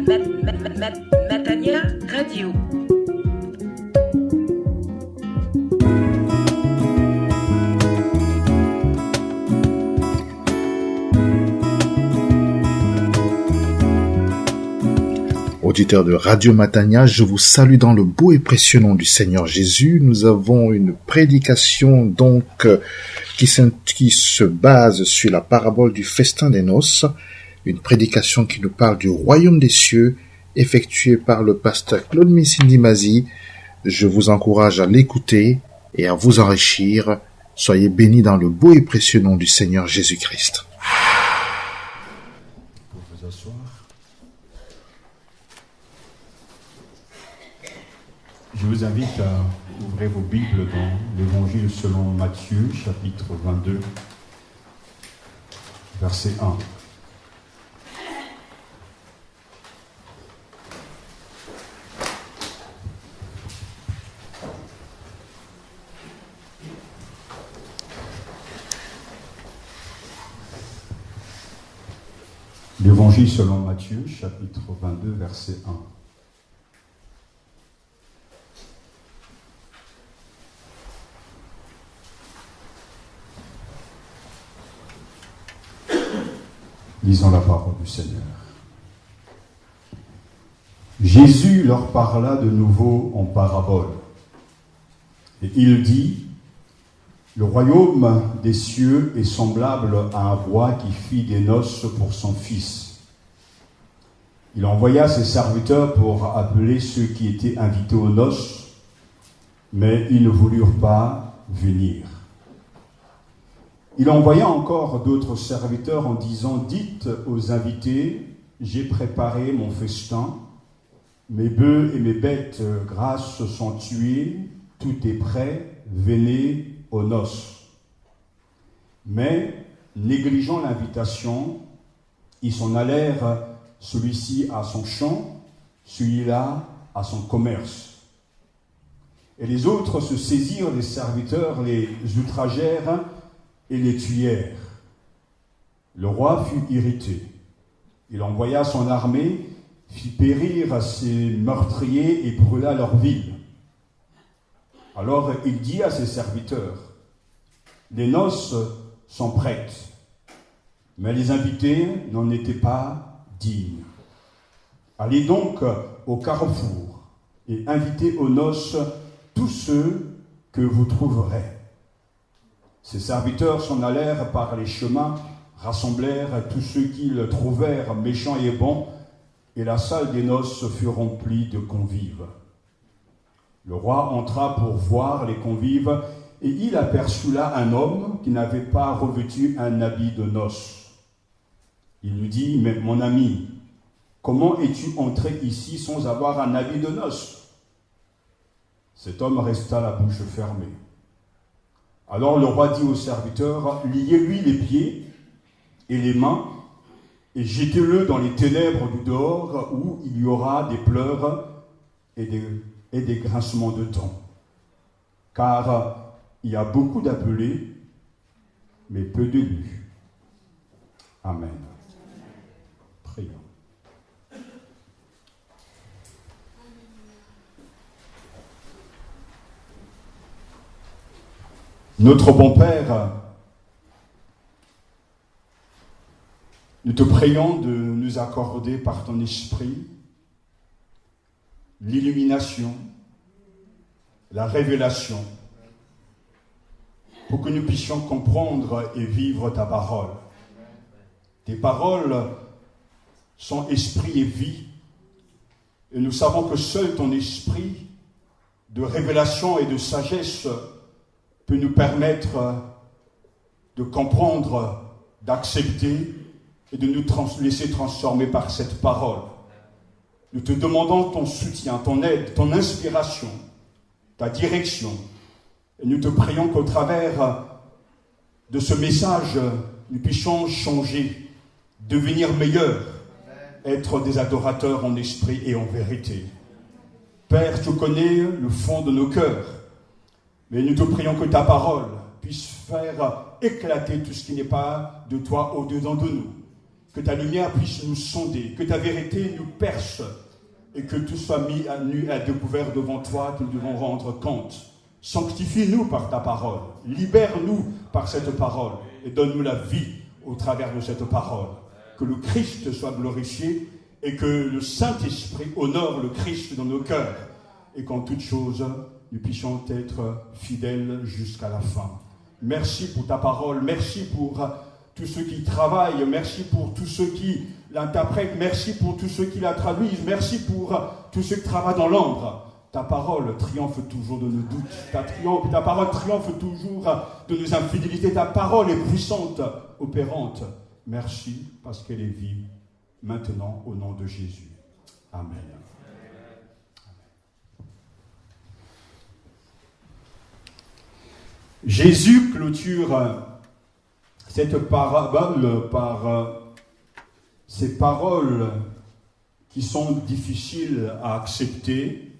Matania Radio. Auditeurs de Radio Matania, je vous salue dans le beau et précieux nom du Seigneur Jésus. Nous avons une prédication qui se base sur la parabole du festin des noces, une prédication qui nous parle du royaume des cieux, effectuée par le pasteur Claude Missindi-Mazi. Je vous encourage à l'écouter et à vous enrichir. Soyez bénis dans le beau et précieux nom du Seigneur Jésus-Christ. Pour vous asseoir. Je vous invite à ouvrir vos Bibles dans l'Évangile selon Matthieu, chapitre 22, verset 1. L'Évangile selon Matthieu, chapitre 22, verset 1. Lisons la parole du Seigneur. Jésus leur parla de nouveau en parabole. Et il dit, « Le royaume des cieux est semblable à un roi qui fit des noces pour son fils. Il envoya ses serviteurs pour appeler ceux qui étaient invités aux noces, mais ils ne voulurent pas venir. Il envoya encore d'autres serviteurs en disant, « Dites aux invités, j'ai préparé mon festin, mes bœufs et mes bêtes grasses sont tués, tout est prêt, venez aux noces. » Mais, négligeant l'invitation, ils s'en allèrent, celui-ci à son champ, celui-là à son commerce. Et les autres se saisirent des serviteurs, les outragèrent, et les tuèrent. Le roi fut irrité. Il envoya son armée, fit périr ses meurtriers et brûla leur ville. Alors il dit à ses serviteurs, « Les noces sont prêtes, mais les invités n'en étaient pas dignes. Allez donc au carrefour et invitez aux noces tous ceux que vous trouverez. » Ses serviteurs s'en allèrent par les chemins, rassemblèrent tous ceux qu'ils trouvèrent méchants et bons, et la salle des noces fut remplie de convives. Le roi entra pour voir les convives, et il aperçut là un homme qui n'avait pas revêtu un habit de noces. Il lui dit, « Mais mon ami, comment es-tu entré ici sans avoir un habit de noces ?» Cet homme resta la bouche fermée. Alors le roi dit aux serviteurs, « Liez-lui les pieds et les mains et jetez-le dans les ténèbres du dehors où il y aura des pleurs et des grincements de dents. Car il y a beaucoup d'appelés, mais peu d'élus. » Amen. Prions. Notre bon Père, nous te prions de nous accorder par ton esprit l'illumination, la révélation, pour que nous puissions comprendre et vivre ta parole. Tes paroles sont esprit et vie, et nous savons que seul ton esprit de révélation et de sagesse peut nous permettre de comprendre, d'accepter et de nous laisser transformer par cette parole. Nous te demandons ton soutien, ton aide, ton inspiration, ta direction. Et nous te prions qu'au travers de ce message, nous puissions changer, devenir meilleurs, être des adorateurs en esprit et en vérité. Père, tu connais le fond de nos cœurs. Mais nous te prions que ta parole puisse faire éclater tout ce qui n'est pas de toi au-dedans de nous. que ta lumière puisse nous sonder, que ta vérité nous perce et que tout soit mis à nu et à découvert devant toi, que nous devons rendre compte. Sanctifie-nous par ta parole, libère-nous par cette parole et donne-nous la vie au travers de cette parole. Que le Christ soit glorifié et que le Saint-Esprit honore le Christ dans nos cœurs et qu'en toutes choses, nous puissions être fidèles jusqu'à la fin. Merci pour ta parole, merci pour tous ceux qui travaillent, merci pour tous ceux qui l'interprètent, merci pour tous ceux qui la traduisent, merci pour tous ceux qui travaillent dans l'ombre. Ta parole triomphe toujours de nos doutes, ta parole triomphe toujours de nos infidélités, ta parole est puissante, opérante. Merci parce qu'elle est vive maintenant au nom de Jésus. Amen. Jésus clôture cette parabole par ces paroles qui sont difficiles à accepter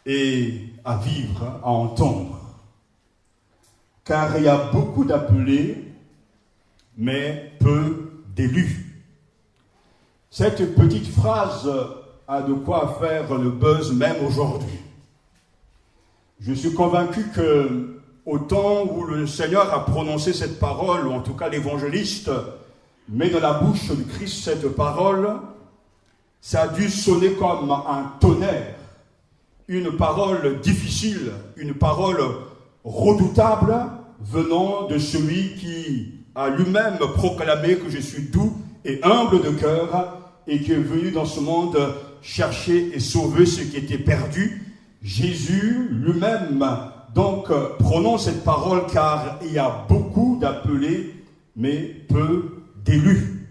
et à vivre, à entendre. Car il y a beaucoup d'appelés, mais peu d'élus. Cette petite phrase a de quoi faire le buzz même aujourd'hui. Je suis convaincu que au temps où le Seigneur a prononcé cette parole, ou en tout cas l'évangéliste met dans la bouche de Christ cette parole, ça a dû sonner comme un tonnerre, une parole difficile, une parole redoutable venant de celui qui a lui-même proclamé que je suis doux et humble de cœur et qui est venu dans ce monde chercher et sauver ce qui était perdu. Jésus lui-même donc prononce cette parole car il y a beaucoup d'appelés mais peu d'élus.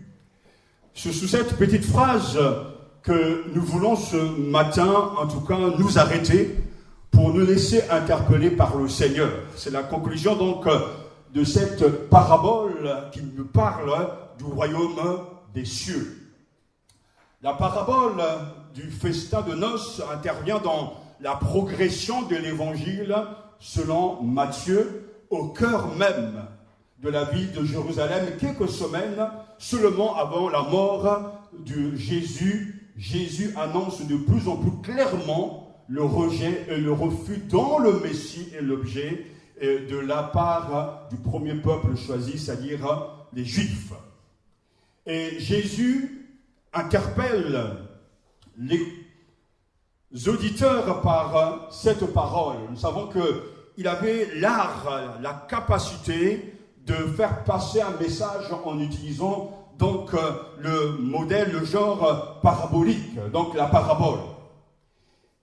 C'est sous cette petite phrase que nous voulons ce matin, en tout cas, nous arrêter pour nous laisser interpeller par le Seigneur. C'est la conclusion donc de cette parabole qui nous parle du royaume des cieux. La parabole du festin de noces intervient dans la progression de l'évangile selon Matthieu au cœur même de la ville de Jérusalem, quelques semaines seulement avant la mort de Jésus. Jésus annonce de plus en plus clairement le rejet et le refus dont le Messie est l'objet de la part du premier peuple choisi, c'est-à-dire les Juifs. Et Jésus interpelle les auditeurs par cette parole. Nous savons qu'il avait l'art, la capacité de faire passer un message en utilisant donc le modèle, le genre parabolique, donc la parabole.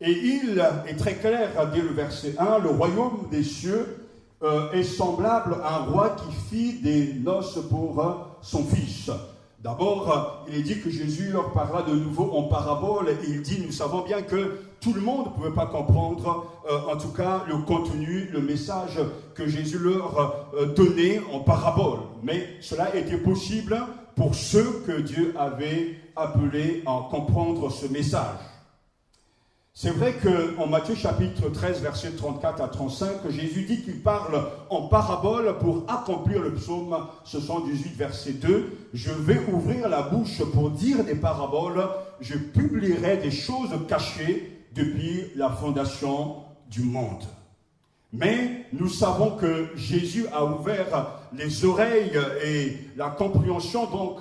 Et il est très clair dès le verset 1, le royaume des cieux est semblable à un roi qui fit des noces pour son fils. D'abord, il est dit que Jésus leur parla de nouveau en parabole, et il dit, nous savons bien que tout le monde ne pouvait pas comprendre, en tout cas, le contenu, le message que Jésus leur donnait en parabole. Mais cela était possible pour ceux que Dieu avait appelés à comprendre ce message. C'est vrai qu'en Matthieu chapitre 13, versets 34 à 35, Jésus dit qu'il parle en parabole pour accomplir le psaume 78, verset 2. « Je vais ouvrir la bouche pour dire des paraboles, je publierai des choses cachées depuis la fondation du monde. » Mais nous savons que Jésus a ouvert les oreilles et la compréhension donc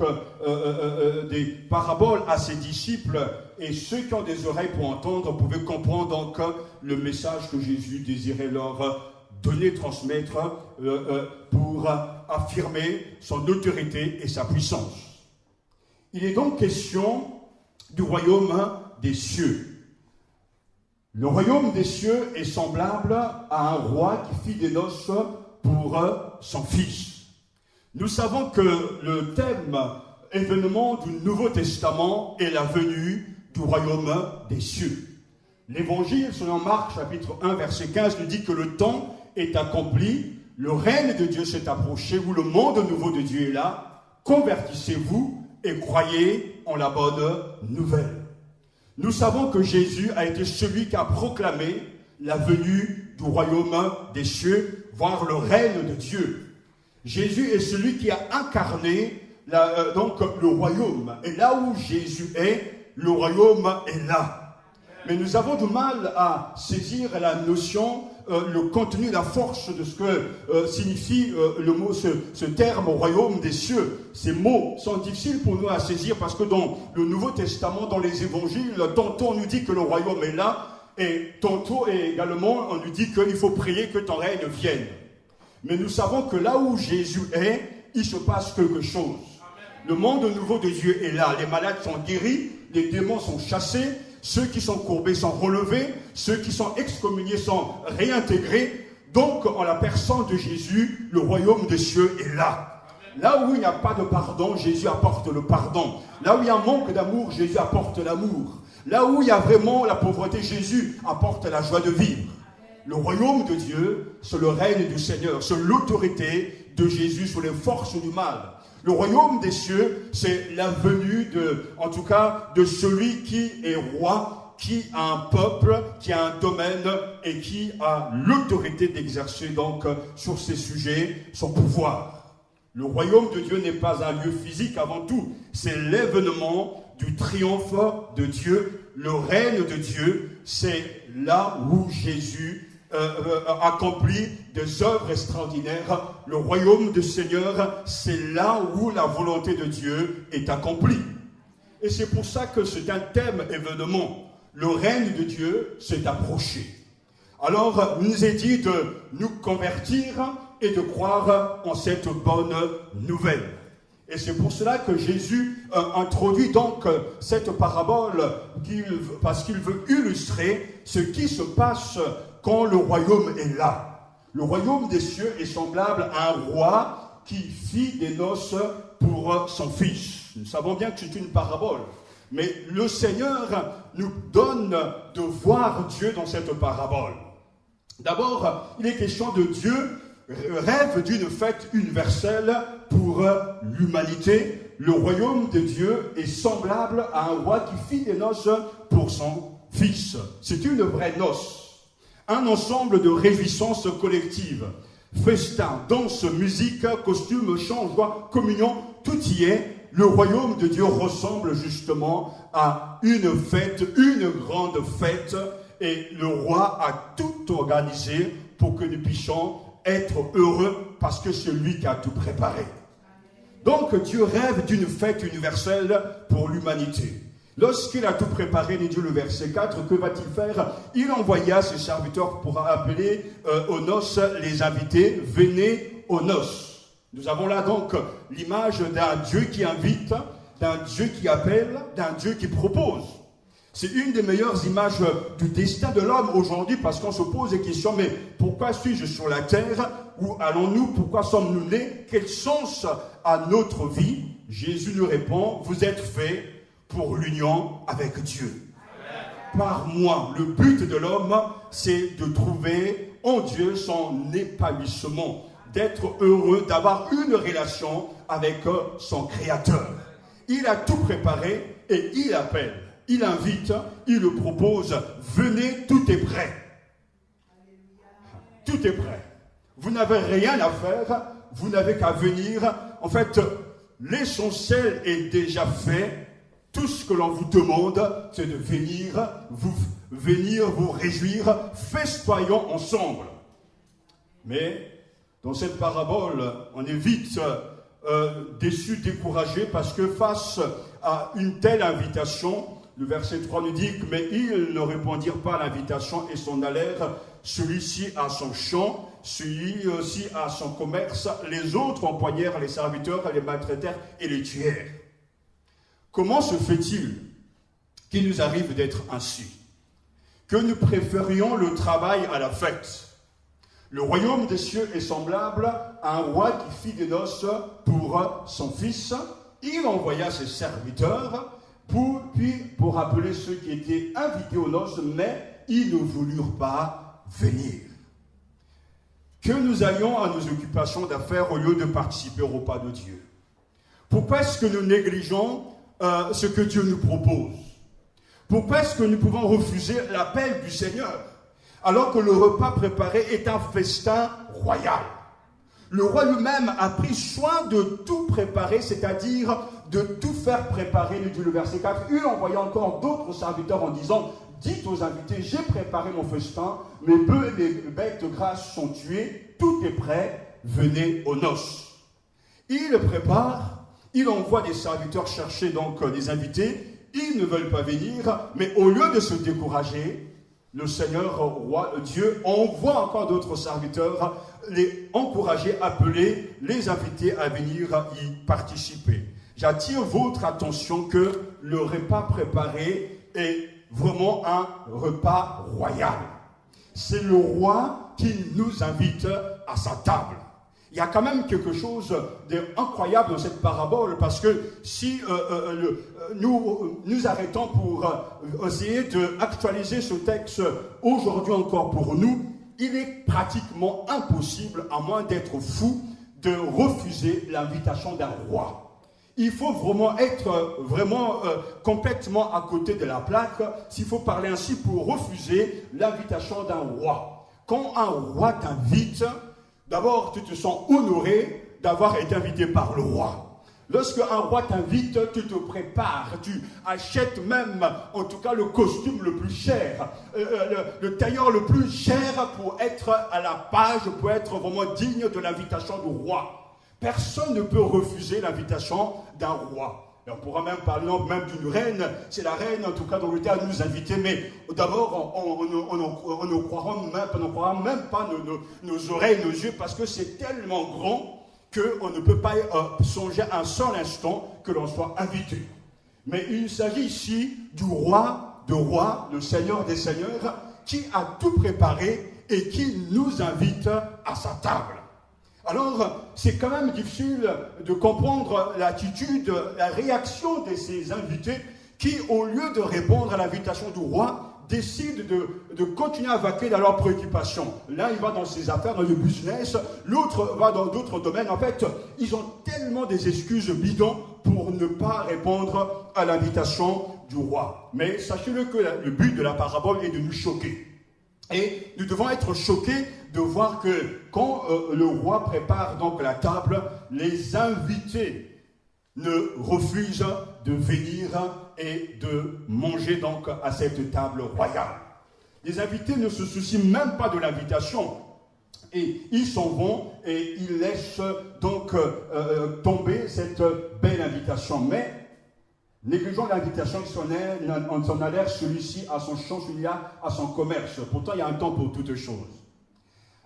des paraboles à ses disciples, et ceux qui ont des oreilles pour entendre pouvaient comprendre donc le message que Jésus désirait leur donner, transmettre pour affirmer son autorité et sa puissance. Il est donc question du royaume des cieux. Le royaume des cieux est semblable à un roi qui fit des noces pour son fils. Nous savons que le thème événement du Nouveau Testament est la venue du royaume des cieux. L'évangile selon Marc chapitre 1 verset 15 nous dit que le temps est accompli, le règne de Dieu s'est approché, où le monde nouveau de Dieu est là. Convertissez-vous et croyez en la bonne nouvelle. Nous savons que Jésus a été celui qui a proclamé la venue du royaume des cieux, voire le règne de Dieu. Jésus est celui qui a incarné Donc le royaume. Et là où Jésus est, le royaume est là. Mais nous avons du mal à saisir la notion, le contenu, la force de ce que signifie le mot, ce terme royaume des cieux. Ces mots sont difficiles pour nous à saisir parce que dans le Nouveau Testament, dans les évangiles, tantôt on nous dit que le royaume est là et tantôt également on nous dit qu'il faut prier que ton règne vienne. Mais nous savons que là où Jésus est, il se passe quelque chose. Le monde nouveau de Dieu est là. Les malades sont guéris, les démons sont chassés, ceux qui sont courbés sont relevés, ceux qui sont excommuniés sont réintégrés. Donc, en la personne de Jésus, le royaume des cieux est là. Là où il n'y a pas de pardon, Jésus apporte le pardon. Là où il y a un manque d'amour, Jésus apporte l'amour. Là où il y a vraiment la pauvreté, Jésus apporte la joie de vivre. Le royaume de Dieu, c'est le règne du Seigneur, c'est l'autorité de Jésus sur les forces du mal. Le royaume des cieux, c'est la venue en tout cas, de celui qui est roi, qui a un peuple, qui a un domaine et qui a l'autorité d'exercer donc sur ces sujets son pouvoir. Le royaume de Dieu n'est pas un lieu physique avant tout, c'est l'événement du triomphe de Dieu. Le règne de Dieu, c'est là où Jésus accomplit des œuvres extraordinaires. Le royaume du Seigneur, c'est là où la volonté de Dieu est accomplie. Et c'est pour ça que c'est un thème événement. Le règne de Dieu s'est approché. Alors, il nous est dit de nous convertir et de croire en cette bonne nouvelle. Et c'est pour cela que Jésus introduit donc cette parabole parce qu'il veut illustrer ce qui se passe quand le royaume est là. Le royaume des cieux est semblable à un roi qui fit des noces pour son fils. Nous savons bien que c'est une parabole. Mais le Seigneur nous donne de voir Dieu dans cette parabole. D'abord, il est question de Dieu rêve d'une fête universelle pour l'humanité. Le royaume de Dieu est semblable à un roi qui fit des noces pour son fils. C'est une vraie noce. Un ensemble de réjouissances collectives. Festin, danse, musique, costume, chant, joie, communion, tout y est. Le royaume de Dieu ressemble justement à une fête, une grande fête. Et le roi a tout organisé pour que nous puissions être heureux parce que c'est lui qui a tout préparé. Donc Dieu rêve d'une fête universelle pour l'humanité. Lorsqu'il a tout préparé, dit Dieu le verset 4, que va-t-il faire? Il envoya ses serviteurs pour appeler aux noces les invités, venez aux noces. Nous avons là donc l'image d'un Dieu qui invite, d'un Dieu qui appelle, d'un Dieu qui propose. C'est une des meilleures images du destin de l'homme aujourd'hui parce qu'on se pose des questions, mais pourquoi suis-je sur la terre? Où allons-nous? Pourquoi sommes-nous nés? Quel sens a notre vie? Jésus nous répond, vous êtes faits pour l'union avec Dieu. Par moi, le but de l'homme, c'est de trouver en Dieu son épanouissement, d'être heureux, d'avoir une relation avec son Créateur. Il a tout préparé et il appelle. Il invite, il le propose, venez, tout est prêt. Tout est prêt. Vous n'avez rien à faire, vous n'avez qu'à venir. En fait, l'essentiel est déjà fait. Tout ce que l'on vous demande, c'est de venir vous réjouir, festoyons ensemble. Mais dans cette parabole, on est vite déçu, découragé, parce que face à une telle invitation, le verset 3 nous dit « Mais ils ne répondirent pas à l'invitation et s'en allèrent, celui-ci à son champ, celui-ci à son commerce, les autres empoignèrent les serviteurs, les maltraitèrent et les tuèrent. » Comment se fait-il qu'il nous arrive d'être ainsi? Que nous préférions le travail à la fête. Le royaume des cieux est semblable à un roi qui fit des noces pour son fils. Il envoya ses serviteurs pour appeler ceux qui étaient invités aux noces, mais ils ne voulurent pas venir. Que nous allions à nos occupations d'affaires au lieu de participer au repas de Dieu. Pourquoi est-ce que nous négligeons ce que Dieu nous propose? Pourquoi est-ce que nous pouvons refuser l'appel du Seigneur alors que le repas préparé est un festin royal? Le roi lui-même a pris soin de tout préparer, c'est-à-dire de tout faire préparer, nous dit le verset 4. Il envoya encore d'autres serviteurs en disant, dites aux invités, j'ai préparé mon festin, mes bœufs et mes bêtes de grâce sont tués, tout est prêt, venez aux noces. Il prépare, il envoie des serviteurs chercher donc des invités, ils ne veulent pas venir, mais au lieu de se décourager, le Seigneur, roi, Dieu, envoie encore d'autres serviteurs, les encourager, appeler les invités à venir y participer. J'attire votre attention que le repas préparé est vraiment un repas royal. C'est le roi qui nous invite à sa table. Il y a quand même quelque chose d'incroyable dans cette parabole, parce que si nous arrêtons pour essayer d'actualiser ce texte aujourd'hui encore pour nous, il est pratiquement impossible, à moins d'être fou, de refuser l'invitation d'un roi. Il faut vraiment être complètement à côté de la plaque, s'il faut parler ainsi, pour refuser l'invitation d'un roi. Quand un roi t'invite, d'abord, tu te sens honoré d'avoir été invité par le roi. Lorsque un roi t'invite, tu te prépares, tu achètes même, en tout cas, le costume le plus cher, le tailleur le plus cher pour être à la page, pour être vraiment digne de l'invitation du roi. Personne ne peut refuser l'invitation d'un roi. Et on pourra même parler même d'une reine. C'est la reine, en tout cas, d'Angleterre, nous inviter. Mais d'abord, on ne croira même pas nos oreilles, nos yeux, parce que c'est tellement grand qu'on ne peut pas songer un seul instant que l'on soit invité. Mais il s'agit ici du roi de rois, le Seigneur des seigneurs, qui a tout préparé et qui nous invite à sa table. Alors, c'est quand même difficile de comprendre l'attitude, la réaction de ces invités qui, au lieu de répondre à l'invitation du roi, décident de continuer à vaquer dans leurs préoccupations. L'un, il va dans ses affaires, dans le business, l'autre va dans d'autres domaines. En fait, ils ont tellement des excuses bidons pour ne pas répondre à l'invitation du roi. Mais sachez-le que le but de la parabole est de nous choquer. Et nous devons être choqués de voir que quand le roi prépare donc la table, les invités ne refusent de venir et de manger donc à cette table royale. Les invités ne se soucient même pas de l'invitation. Et ils s'en vont et ils laissent donc tomber cette belle invitation. Mais négligeons l'invitation qui s'en allèrent, celui-ci à son champ, celui-là à son commerce. Pourtant, il y a un temps pour toutes choses.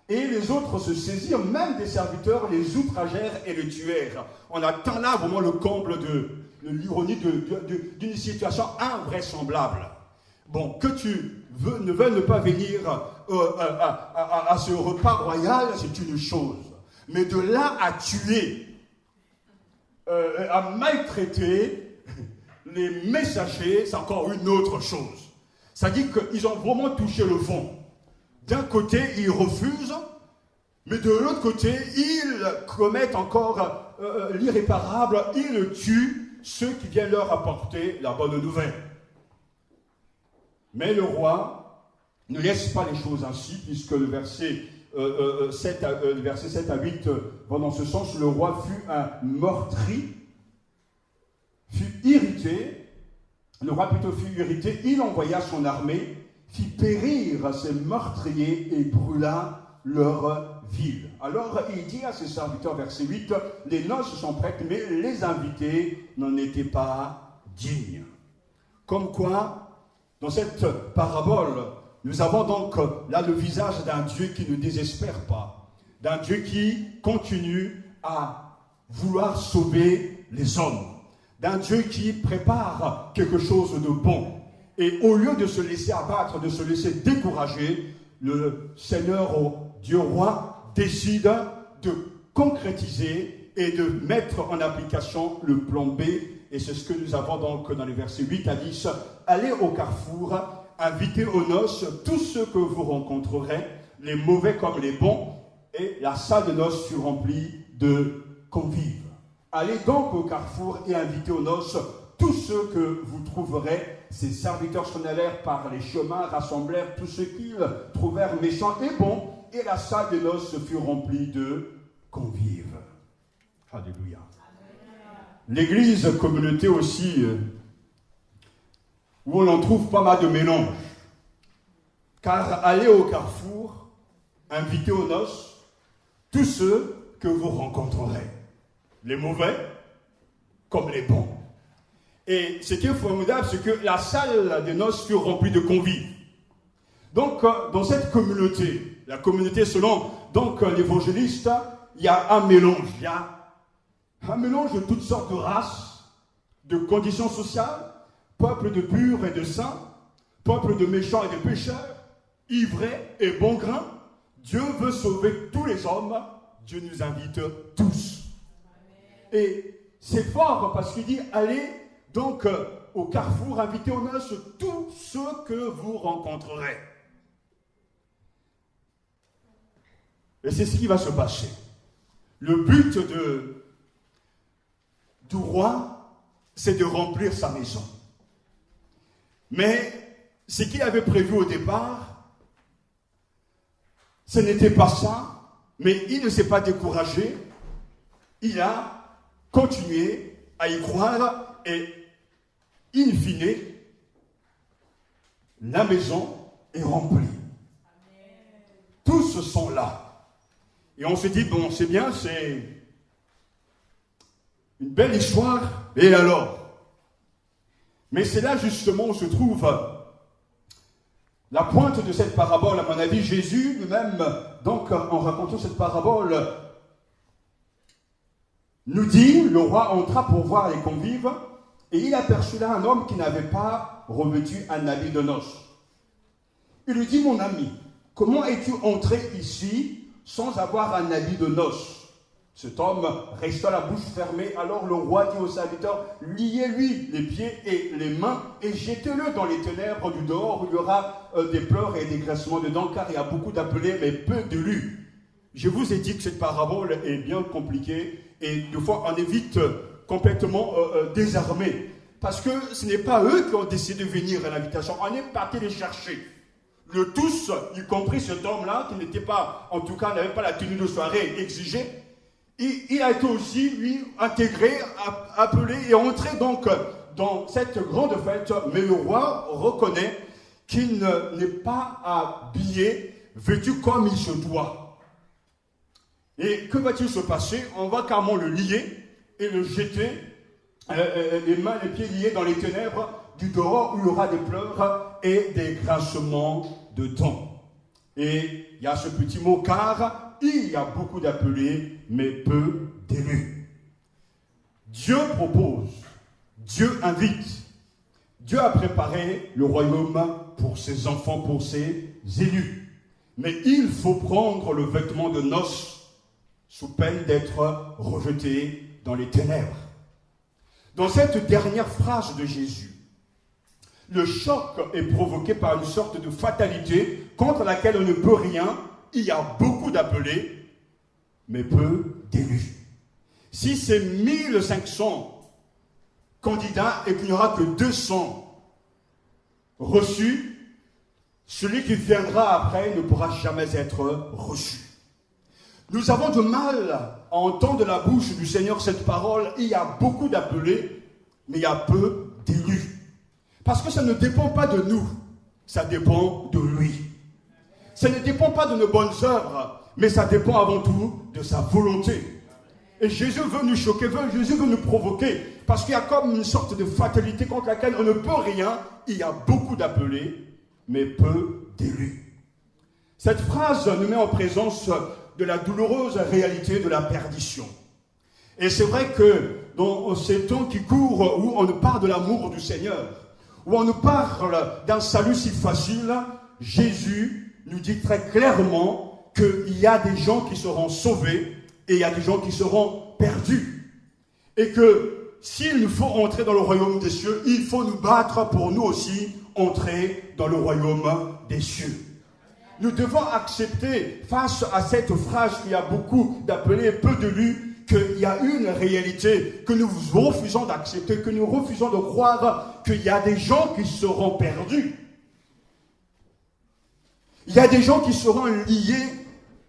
Et les autres se saisirent, même des serviteurs, les outragèrent et les tuèrent. On atteint là vraiment le comble de l'ironie d'une situation invraisemblable. Bon, que tu ne veuilles ne pas venir à ce repas royal, c'est une chose. Mais de là à tuer, à maltraiter les messagers, c'est encore une autre chose. C'est-à-dire qu'ils ont vraiment touché le fond. D'un côté, ils refusent, mais de l'autre côté, ils commettent encore l'irréparable, ils tuent ceux qui viennent leur apporter la bonne nouvelle. Mais le roi ne laisse pas les choses ainsi, puisque le verset 7 à 8 va dans ce sens. Le roi fut un meurtri, fut irrité, le roi plutôt fut irrité, il envoya son armée, fit périr ses meurtriers et brûla leur ville. Alors il dit à ses serviteurs, verset 8, les noces sont prêtes, mais les invités n'en étaient pas dignes. Comme quoi, dans cette parabole, nous avons donc là le visage d'un Dieu qui ne désespère pas, d'un Dieu qui continue à vouloir sauver les hommes, d'un Dieu qui prépare quelque chose de bon. Et au lieu de se laisser abattre, de se laisser décourager, le Seigneur, Dieu roi, décide de concrétiser et de mettre en application le plan B. Et c'est ce que nous avons donc dans les versets 8 à 10. Allez au carrefour, invitez aux noces tous ceux que vous rencontrerez, les mauvais comme les bons, et la salle de noces fut remplie de convives. Allez donc au carrefour et invitez aux noces tous ceux que vous trouverez. Ces serviteurs s'en allèrent par les chemins, rassemblèrent tous ceux qu'ils trouvèrent méchants et bons, et la salle des noces fut remplie de convives. Alléluia. L'église, communauté aussi, où on en trouve pas mal de mélanges. Car allez au carrefour, invitez aux noces tous ceux que vous rencontrerez. Les mauvais comme les bons. Et ce qui est formidable, c'est que la salle des noces fut remplie de convives. Donc, dans cette communauté, la communauté selon donc l'évangéliste, il y a un mélange. Il y a un mélange de toutes sortes de races, de conditions sociales, peuple de purs et de saints, peuple de méchants et de pécheurs, ivrais et bon grain. Dieu veut sauver tous les hommes. Dieu nous invite tous. Et c'est fort parce qu'il dit, allez donc au carrefour, invitez aux noces tous ceux que vous rencontrerez. Et c'est ce qui va se passer. Le but du roi, c'est de remplir sa maison. Mais ce qu'il avait prévu au départ, ce n'était pas ça, mais il ne s'est pas découragé. Il a continué à y croire et, in fine, la maison est remplie. Tous sont là. Et on se dit, bon, c'est bien, c'est une belle histoire, et alors? Mais c'est là justement où se trouve la pointe de cette parabole. À mon avis, Jésus lui-même, donc en racontant cette parabole, nous dit, le roi entra pour voir les convives, et il aperçut là un homme qui n'avait pas revêtu un habit de noces. Il lui dit, mon ami, comment es-tu entré ici sans avoir un habit de noces? Cet homme resta la bouche fermée. Alors le roi dit aux serviteurs, liez-lui les pieds et les mains et jetez-le dans les ténèbres du dehors où il y aura des pleurs et des graissements dedans, car il y a beaucoup d'appelés mais peu d'élus. Je vous ai dit que cette parabole est bien compliquée et des fois on est vite complètement désarmé, parce que ce n'est pas eux qui ont décidé de venir à l'invitation, on est parti les chercher. Le tous, y compris cet homme-là, qui n'était pas, en tout cas, n'avait pas la tenue de soirée exigée, il a été aussi, lui, intégré, appelé et entré donc dans cette grande fête. Mais le roi reconnaît qu'il n'est pas habillé, vêtu comme il se doit. Et que va-t-il se passer? On va carrément le lier et le jeter, les mains, les pieds liés dans les ténèbres du dehors, où il y aura des pleurs et des grincements de dents. Et il y a ce petit mot, car il y a beaucoup d'appelés, mais peu d'élus. Dieu propose, Dieu invite. Dieu a préparé le royaume pour ses enfants, pour ses élus. Mais il faut prendre le vêtement de noces sous peine d'être rejeté dans les ténèbres. Dans cette dernière phrase de Jésus, le choc est provoqué par une sorte de fatalité contre laquelle on ne peut rien. Il y a beaucoup d'appelés, mais peu d'élus. Si c'est 1500 candidats et qu'il n'y aura que 200 reçus, celui qui viendra après ne pourra jamais être reçu. Nous avons du mal à entendre de la bouche du Seigneur cette parole. Il y a beaucoup d'appelés, mais il y a peu d'élus. Parce que ça ne dépend pas de nous, ça dépend de lui. Ça ne dépend pas de nos bonnes œuvres, mais ça dépend avant tout de sa volonté. Et Jésus veut nous choquer, Jésus veut nous provoquer, parce qu'il y a comme une sorte de fatalité contre laquelle on ne peut rien. Il y a beaucoup d'appelés, mais peu d'élus. Cette phrase nous met en présence de la douloureuse réalité de la perdition. Et c'est vrai que dans ces temps qui courent, où on nous parle de l'amour du Seigneur, où on nous parle d'un salut si facile, Jésus nous dit très clairement qu'il y a des gens qui seront sauvés et il y a des gens qui seront perdus. Et que s'il nous faut entrer dans le royaume des cieux, il faut nous battre pour nous aussi entrer dans le royaume des cieux. Nous devons accepter, face à cette phrase qu'il y a beaucoup d'appelés, peu d'élus, qu'il y a une réalité que nous refusons d'accepter, que nous refusons de croire, qu'il y a des gens qui seront perdus. Il y a des gens qui seront liés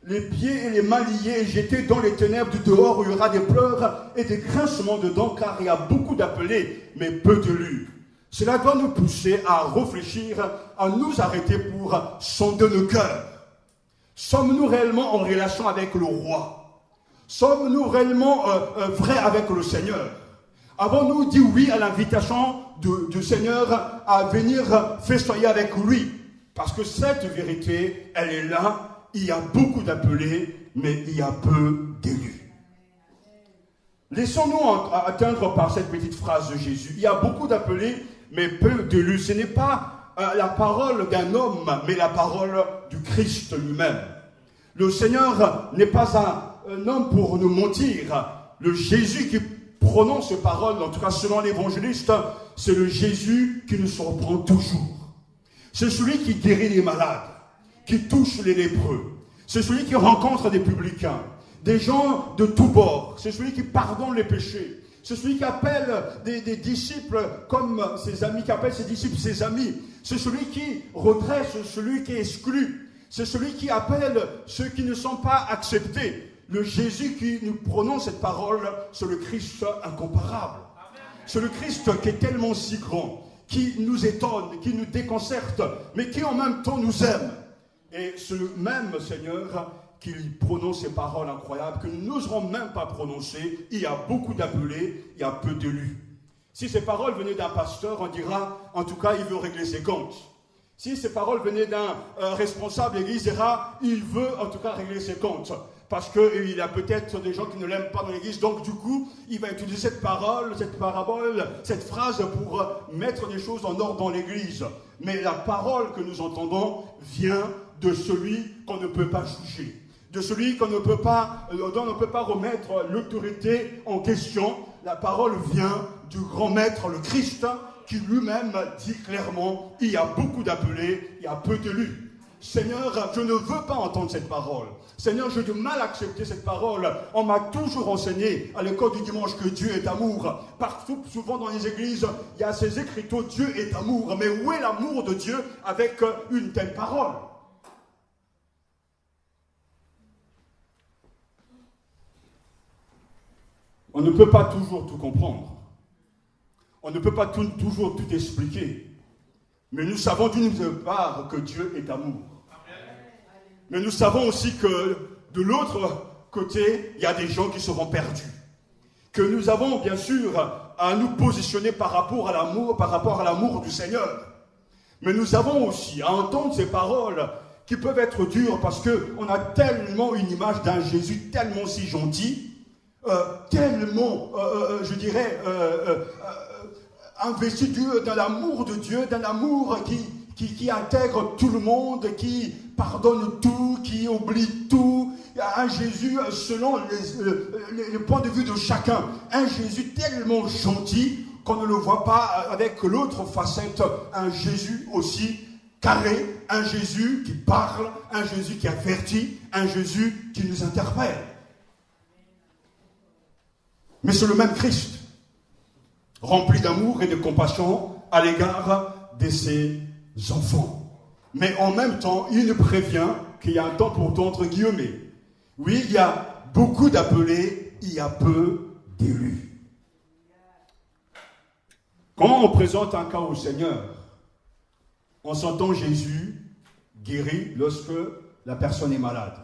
les pieds et les mains liés et jetés dans les ténèbres du dehors où il y aura des pleurs et des grincements de dents, car il y a beaucoup d'appelés, mais peu d'élus. Cela doit nous pousser à réfléchir, à nous arrêter pour sonder nos cœurs. Sommes-nous réellement en relation avec le roi? Sommes-nous réellement vrais avec le Seigneur? Avons-nous dit oui à l'invitation du Seigneur à venir festoyer avec lui? Parce que cette vérité, elle est là. Il y a beaucoup d'appelés, mais il y a peu d'élus. Laissons-nous atteindre par cette petite phrase de Jésus. Il y a beaucoup d'appelés, mais peu d'élus. Ce n'est pas la parole d'un homme, mais la parole du Christ lui-même. Le Seigneur n'est pas un homme pour nous mentir. Le Jésus qui prononce ces paroles, en tout cas selon l'évangéliste, c'est le Jésus qui nous surprend toujours. C'est celui qui guérit les malades, qui touche les lépreux. C'est celui qui rencontre des publicains, des gens de tous bords. C'est celui qui pardonne les péchés. C'est celui qui appelle des disciples comme ses amis, qui appelle ses disciples ses amis. C'est celui qui redresse celui qui est exclu. C'est celui qui appelle ceux qui ne sont pas acceptés. Le Jésus qui nous prononce cette parole, c'est le Christ incomparable. C'est le Christ qui est tellement si grand, qui nous étonne, qui nous déconcerte, mais qui en même temps nous aime. Et ce même Seigneur qui prononce ces paroles incroyables que nous n'oserons même pas prononcer. Il y a beaucoup d'appelés, il y a peu d'élus. Si ces paroles venaient d'un pasteur, on dira, en tout cas, il veut régler ses comptes. Si ces paroles venaient d'un responsable d'église, il dira, il veut en tout cas régler ses comptes. Parce qu'il y a peut-être des gens qui ne l'aiment pas dans l'église, donc du coup, il va utiliser cette parole, cette parabole, cette phrase pour mettre des choses en ordre dans l'église. Mais la parole que nous entendons vient de celui qu'on ne peut pas juger, de celui dont on ne peut pas remettre l'autorité en question. La parole vient du grand maître, le Christ, qui lui-même dit clairement, il y a beaucoup d'appelés, il y a peu d'élus. Seigneur, je ne veux pas entendre cette parole. Seigneur, j'ai du mal à accepter cette parole. On m'a toujours enseigné à l'école du dimanche que Dieu est amour. Partout, souvent dans les églises, il y a ces écriteaux, Dieu est amour. Mais où est l'amour de Dieu avec une telle parole? On ne peut pas toujours tout comprendre. On ne peut pas toujours tout expliquer. Mais nous savons d'une part que Dieu est amour. Mais nous savons aussi que de l'autre côté, il y a des gens qui seront perdus. Que nous avons bien sûr à nous positionner par rapport à l'amour du Seigneur. Mais nous avons aussi à entendre ces paroles qui peuvent être dures parce qu'on a tellement une image d'un Jésus tellement si gentil, tellement, investi dans l'amour de Dieu, d'un amour qui intègre tout le monde, qui pardonne tout, qui oublie tout. Un Jésus selon le point de vue de chacun. Un Jésus tellement gentil qu'on ne le voit pas avec l'autre facette. Un Jésus aussi carré, un Jésus qui parle, un Jésus qui avertit, un Jésus qui nous interpelle. Mais c'est le même Christ, rempli d'amour et de compassion à l'égard de ses enfants. Mais en même temps, il nous prévient qu'il y a un temps pour tout entre guillemets. Oui, il y a beaucoup d'appelés, il y a peu d'élus. Quand on présente un cas au Seigneur, on s'entend Jésus guéri lorsque la personne est malade.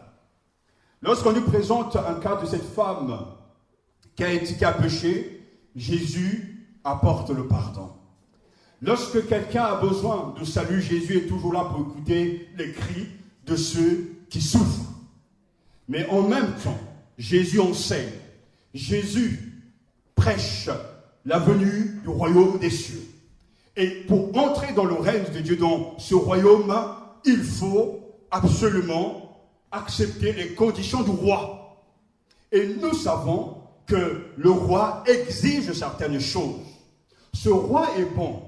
Lorsqu'on nous présente un cas de cette femme qui a péché, Jésus apporte le pardon. Lorsque quelqu'un a besoin de salut, Jésus est toujours là pour écouter les cris de ceux qui souffrent. Mais en même temps, Jésus enseigne, Jésus prêche la venue du royaume des cieux. Et pour entrer dans le règne de Dieu, dans ce royaume, il faut absolument accepter les conditions du roi. Et nous savons que le roi exige certaines choses. Ce roi est bon.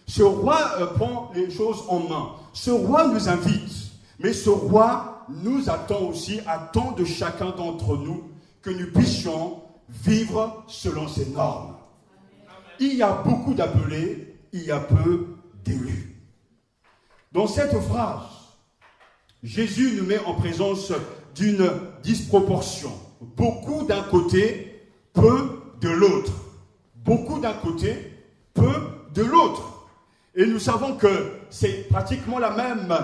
Ce roi prend les choses en main. Ce roi nous invite. Mais ce roi nous attend aussi, attend de chacun d'entre nous que nous puissions vivre selon ses normes. Il y a beaucoup d'appelés, il y a peu d'élus. Dans cette phrase, Jésus nous met en présence d'une disproportion. Beaucoup d'un côté, peu de l'autre. Beaucoup d'un côté, peu de l'autre. Et nous savons que c'est pratiquement la même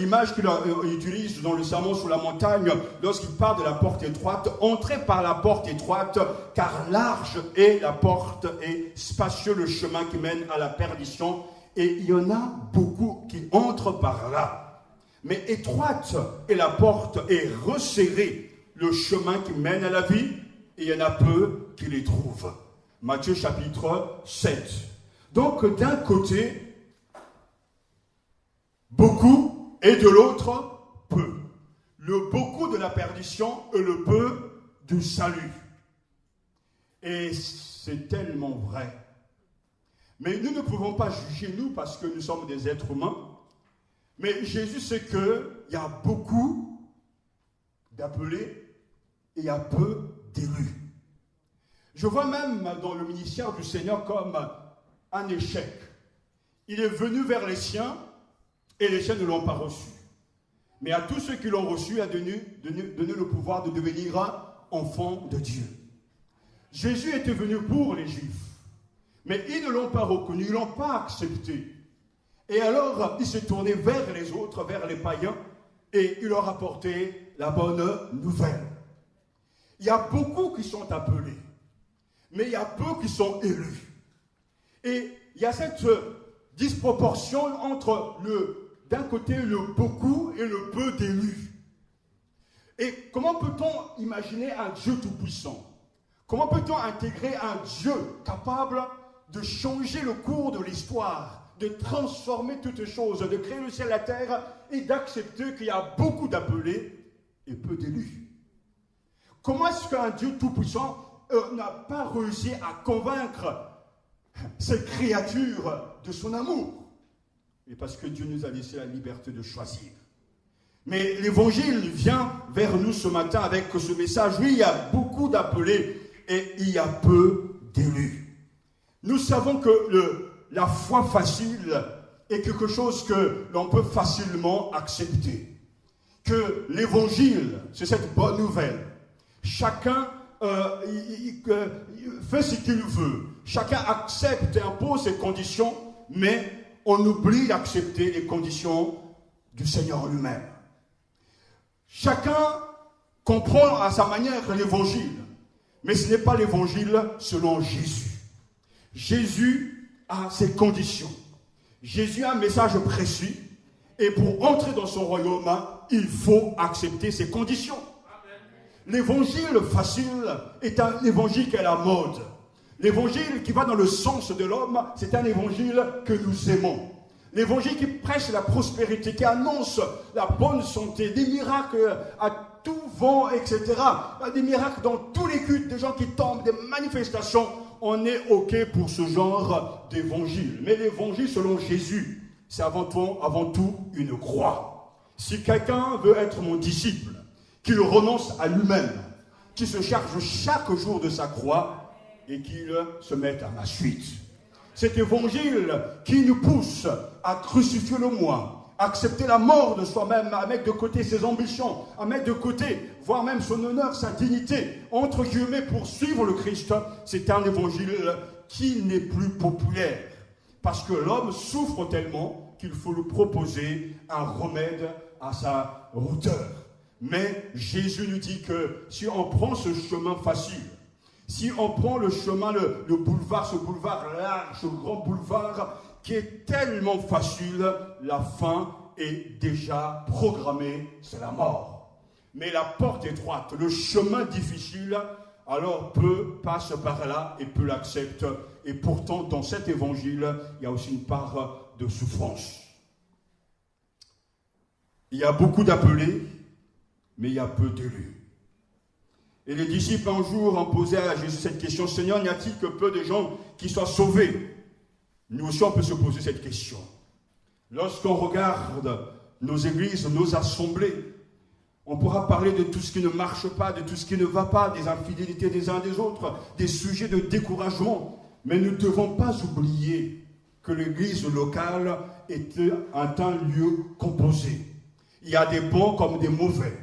image qu'il utilise dans le sermon sur la montagne lorsqu'il parle de la porte étroite. Entrez par la porte étroite, car large est la porte et spacieux le chemin qui mène à la perdition. Et il y en a beaucoup qui entrent par là. Mais étroite est la porte et resserré le chemin qui mène à la vie. Et il y en a peu qui les trouvent. Matthieu chapitre 7. Donc d'un côté, beaucoup et de l'autre, peu. Le beaucoup de la perdition et le peu du salut. Et c'est tellement vrai. Mais nous ne pouvons pas juger nous parce que nous sommes des êtres humains. Mais Jésus sait qu'il y a beaucoup d'appelés et il y a peu d'élus. Je vois même dans le ministère du Seigneur comme un échec. Il est venu vers les siens et les siens ne l'ont pas reçu. Mais à tous ceux qui l'ont reçu, il a donné le pouvoir de devenir enfants de Dieu. Jésus était venu pour les Juifs, mais ils ne l'ont pas reconnu, ils ne l'ont pas accepté. Et alors, il s'est tourné vers les autres, vers les païens, et il leur a apporté la bonne nouvelle. Il y a beaucoup qui sont appelés, mais il y a peu qui sont élus. Et il y a cette disproportion entre d'un côté le beaucoup et le peu d'élus. Et comment peut-on imaginer un Dieu tout-puissant? Comment peut-on intégrer un Dieu capable de changer le cours de l'histoire, de transformer toutes choses, de créer le ciel et la terre et d'accepter qu'il y a beaucoup d'appelés et peu d'élus? Comment est-ce qu'un Dieu tout-puissant n'a pas réussi à convaincre ces créatures de son amour? Et parce que Dieu nous a laissé la liberté de choisir. Mais l'évangile vient vers nous ce matin avec ce message. Oui, il y a beaucoup d'appelés et il y a peu d'élus. Nous savons que la foi facile est quelque chose que l'on peut facilement accepter. Que l'évangile, c'est cette bonne nouvelle. Chacun fait ce qu'il veut. Chacun accepte et impose ses conditions, mais on oublie d'accepter les conditions du Seigneur lui-même. Chacun comprend à sa manière l'évangile, mais ce n'est pas l'évangile selon Jésus. Jésus a ses conditions. Jésus a un message précis, et pour entrer dans son royaume, il faut accepter ses conditions. L'évangile facile est un évangile qui est à la mode. L'évangile qui va dans le sens de l'homme, c'est un évangile que nous aimons. L'évangile qui prêche la prospérité, qui annonce la bonne santé, des miracles à tout vent, etc. Des miracles dans tous les cultes, des gens qui tombent, des manifestations. On est OK pour ce genre d'évangile. Mais l'évangile selon Jésus, c'est avant tout une croix. Si quelqu'un veut être mon disciple, qu'il renonce à lui-même, qu'il se charge chaque jour de sa croix, et qu'il se mette à ma suite. Cet évangile qui nous pousse à crucifier le moi, à accepter la mort de soi-même, à mettre de côté ses ambitions, à mettre de côté, voire même son honneur, sa dignité, entre guillemets, pour suivre le Christ, c'est un évangile qui n'est plus populaire. Parce que l'homme souffre tellement qu'il faut lui proposer un remède à sa hauteur. Mais Jésus nous dit que si on prend ce chemin facile, si on prend le chemin, le boulevard, ce boulevard large, ce grand boulevard qui est tellement facile, la fin est déjà programmée, c'est la mort. Mais la porte étroite, le chemin difficile, alors peu passe par là et peu l'accepte. Et pourtant, dans cet évangile, il y a aussi une part de souffrance. Il y a beaucoup d'appelés, mais il y a peu d'élus. Et les disciples un jour ont posé à Jésus cette question: Seigneur, n'y a-t-il que peu de gens qui soient sauvés? Nous aussi, on peut se poser cette question. Lorsqu'on regarde nos églises, nos assemblées, on pourra parler de tout ce qui ne marche pas, de tout ce qui ne va pas, des infidélités des uns des autres, des sujets de découragement. Mais nous ne devons pas oublier que l'église locale est un lieu composé. Il y a des bons comme des mauvais.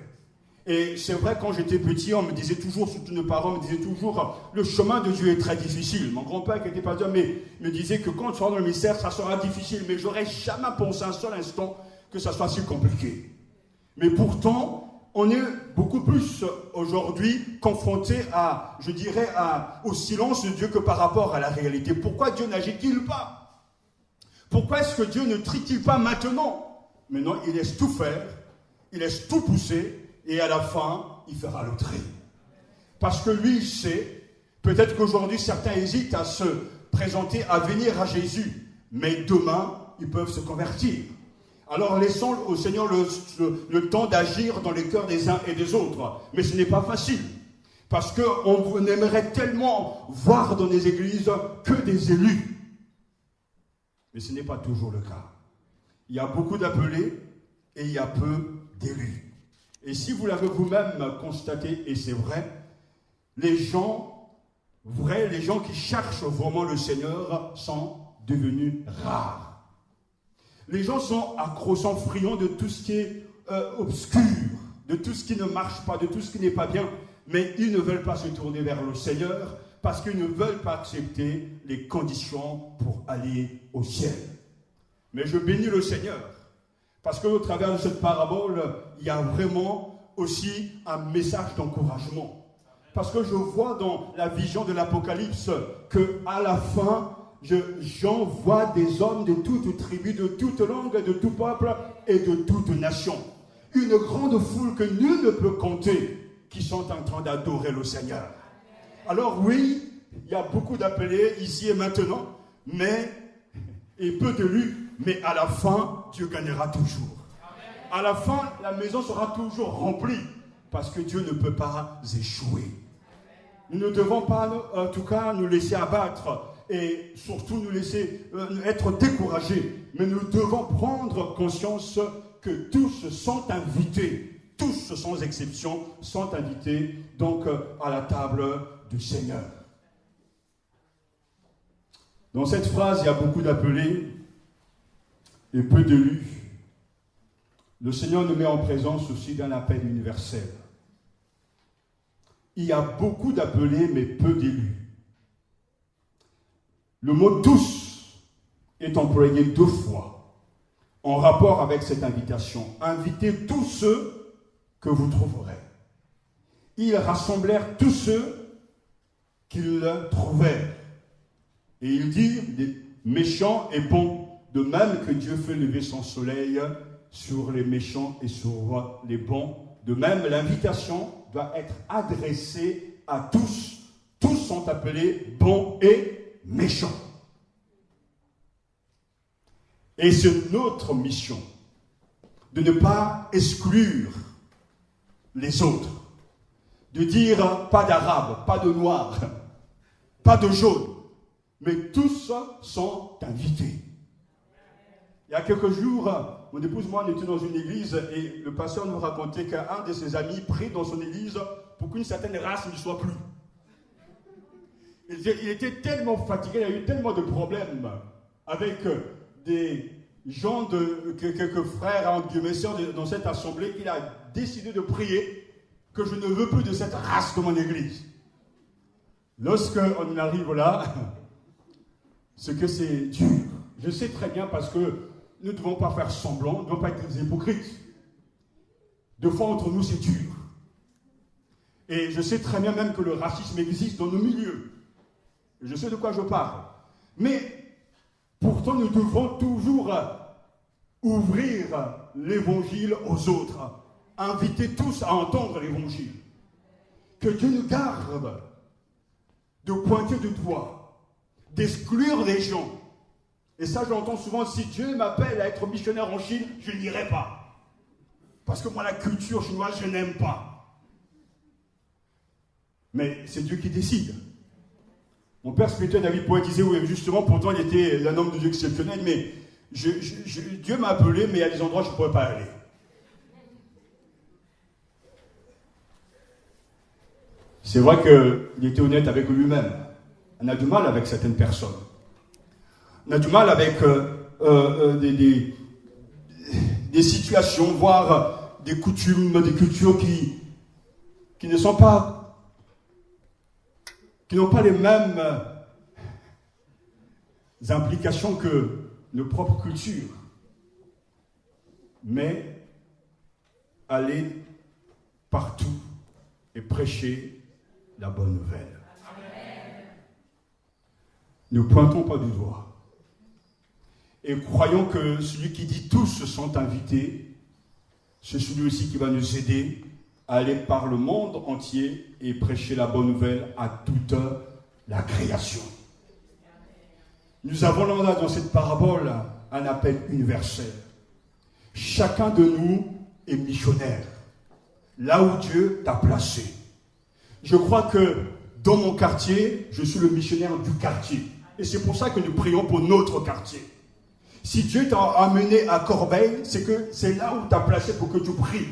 Et c'est vrai, quand j'étais petit, on me disait toujours, surtout nos parents me disaient toujours, le chemin de Dieu est très difficile. Mon grand-père qui était pasteur me disait que quand tu seras dans le ministère, ça sera difficile. Mais j'aurais jamais pensé un seul instant que ça soit si compliqué. Mais pourtant, on est beaucoup plus aujourd'hui confronté à, je dirais, au silence de Dieu que par rapport à la réalité. Pourquoi Dieu n'agit-il pas? Pourquoi est-ce que Dieu ne trie-t-il pas maintenant? Maintenant, il laisse tout faire, il laisse tout pousser, et à la fin, il fera le tri. Parce que lui, il sait, peut-être qu'aujourd'hui, certains hésitent à se présenter, à venir à Jésus, mais demain, ils peuvent se convertir. Alors laissons au Seigneur le temps d'agir dans les cœurs des uns et des autres. Mais ce n'est pas facile. Parce qu'on aimerait tellement voir dans les églises que des élus. Mais ce n'est pas toujours le cas. Il y a beaucoup d'appelés et il y a peu d'élus. Et si vous l'avez vous-même constaté, et c'est vrai, les gens qui cherchent vraiment le Seigneur sont devenus rares. Les gens sont accroissants, friands de tout ce qui est obscur, de tout ce qui ne marche pas, de tout ce qui n'est pas bien, mais ils ne veulent pas se tourner vers le Seigneur parce qu'ils ne veulent pas accepter les conditions pour aller au ciel. Mais je bénis le Seigneur. Parce qu'au travers de cette parabole, il y a vraiment aussi un message d'encouragement. Parce que je vois dans la vision de l'Apocalypse qu'à la fin, j'en vois des hommes de toutes tribus, de toutes langues, de tout peuple et de toute nation. Une grande foule que nul ne peut compter qui sont en train d'adorer le Seigneur. Alors oui, il y a beaucoup d'appelés ici et maintenant, et peu d'élus. Mais à la fin, Dieu gagnera toujours. À la fin, la maison sera toujours remplie. Parce que Dieu ne peut pas échouer. Nous ne devons pas, en tout cas, nous laisser abattre. Et surtout nous laisser être découragés. Mais nous devons prendre conscience que tous sont invités. Tous, sans exception, sont invités donc à la table du Seigneur. Dans cette phrase, il y a beaucoup d'appelés et peu d'élus. Le Seigneur nous met en présence aussi d'un appel universel. Il y a beaucoup d'appelés, mais peu d'élus. Le mot « tous » est employé 2 fois en rapport avec cette invitation. Invitez tous ceux que vous trouverez. Ils rassemblèrent tous ceux qu'ils trouvèrent. Et il dit, les méchants et bons, de même que Dieu fait lever son soleil sur les méchants et sur les bons, de même l'invitation doit être adressée à tous. Tous sont appelés bons et méchants. Et c'est notre mission de ne pas exclure les autres, de dire pas d'arabe, pas de noir, pas de jaune, mais tous sont invités. Il y a quelques jours, mon épouse et moi, on était dans une église et le pasteur nous racontait qu'un de ses amis prie dans son église pour qu'une certaine race ne soit plus. Il était tellement fatigué, il y a eu tellement de problèmes avec des gens, quelques frères, entre guillemets, sœurs dans cette assemblée, qu'il a décidé de prier que je ne veux plus de cette race de mon église. Lorsqu'on arrive là, c'est que c'est dur. Je sais très bien parce que nous ne devons pas faire semblant, nous ne devons pas être des hypocrites. Deux fois entre nous, c'est dur. Et je sais très bien même que le racisme existe dans nos milieux. Je sais de quoi je parle. Mais pourtant, nous devons toujours ouvrir l'évangile aux autres. Inviter tous à entendre l'évangile. Que Dieu nous garde de pointer du doigt, d'exclure les gens. Et ça, j'entends souvent, si Dieu m'appelle à être missionnaire en Chine, je n'irai pas. Parce que moi, la culture chinoise, je n'aime pas. Mais c'est Dieu qui décide. Mon père spirituel, David Poët, disait, oui, justement, pourtant, il était un homme de Dieu exceptionnel, mais Dieu m'a appelé, mais il y a des endroits où je ne pourrais pas aller. C'est vrai qu'il était honnête avec lui-même. On a du mal avec certaines personnes. On a du mal avec des situations, voire des coutumes, des cultures qui n'ont pas les mêmes implications que nos propres cultures, mais aller partout et prêcher la bonne nouvelle. Amen. Ne pointons pas du doigt et croyons que celui qui dit tous se sont invités, c'est celui aussi qui va nous aider à aller par le monde entier et prêcher la bonne nouvelle à toute la création. Nous avons là dans cette parabole un appel universel. Chacun de nous est missionnaire, là où Dieu t'a placé. Je crois que dans mon quartier, je suis le missionnaire du quartier. Et c'est pour ça que nous prions pour notre quartier. Si Dieu t'a amené à Corbeil, c'est que c'est là où t'a placé pour que tu pries.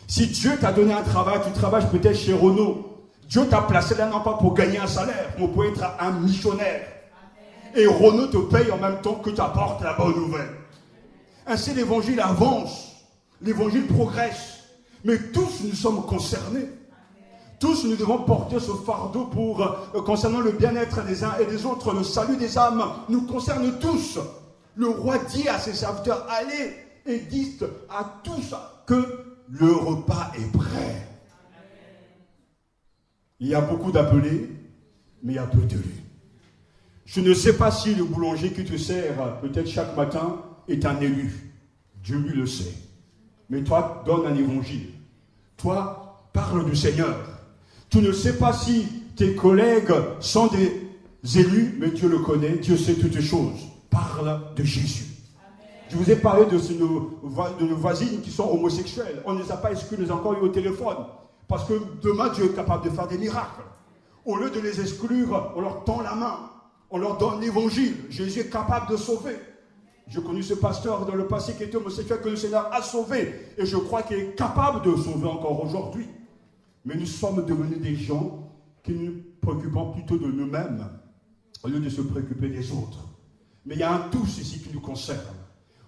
Si Dieu t'a donné un travail, tu travailles peut-être chez Renault. Dieu t'a placé là non pas pour gagner un salaire, mais pour être un missionnaire. Et Renault te paye en même temps que tu apportes la bonne nouvelle. Ainsi l'évangile avance, l'évangile progresse. Mais tous nous sommes concernés. Tous nous devons porter ce fardeau concernant le bien-être des uns et des autres. Le salut des âmes nous concerne tous. Le roi dit à ses serviteurs, allez et dites à tous que le repas est prêt. Il y a beaucoup d'appelés, mais il y a peu d'élus. Je ne sais pas si le boulanger qui te sert peut-être chaque matin est un élu. Dieu lui le sait. Mais toi, donne un évangile. Toi, parle du Seigneur. Tu ne sais pas si tes collègues sont des élus, mais Dieu le connaît, Dieu sait toutes choses. Parle de Jésus. Amen. Je vous ai parlé de nos voisines qui sont homosexuelles. On ne les a pas exclus, on les a encore eu au téléphone. Parce que demain, Dieu est capable de faire des miracles. Au lieu de les exclure, on leur tend la main. On leur donne l'évangile. Jésus est capable de sauver. J'ai connu ce pasteur dans le passé qui était homosexuel que le Seigneur a sauvé. Et je crois qu'il est capable de sauver encore aujourd'hui. Mais nous sommes devenus des gens qui nous préoccupons plutôt de nous-mêmes au lieu de se préoccuper des autres. Mais il y a un tous ici qui nous concerne.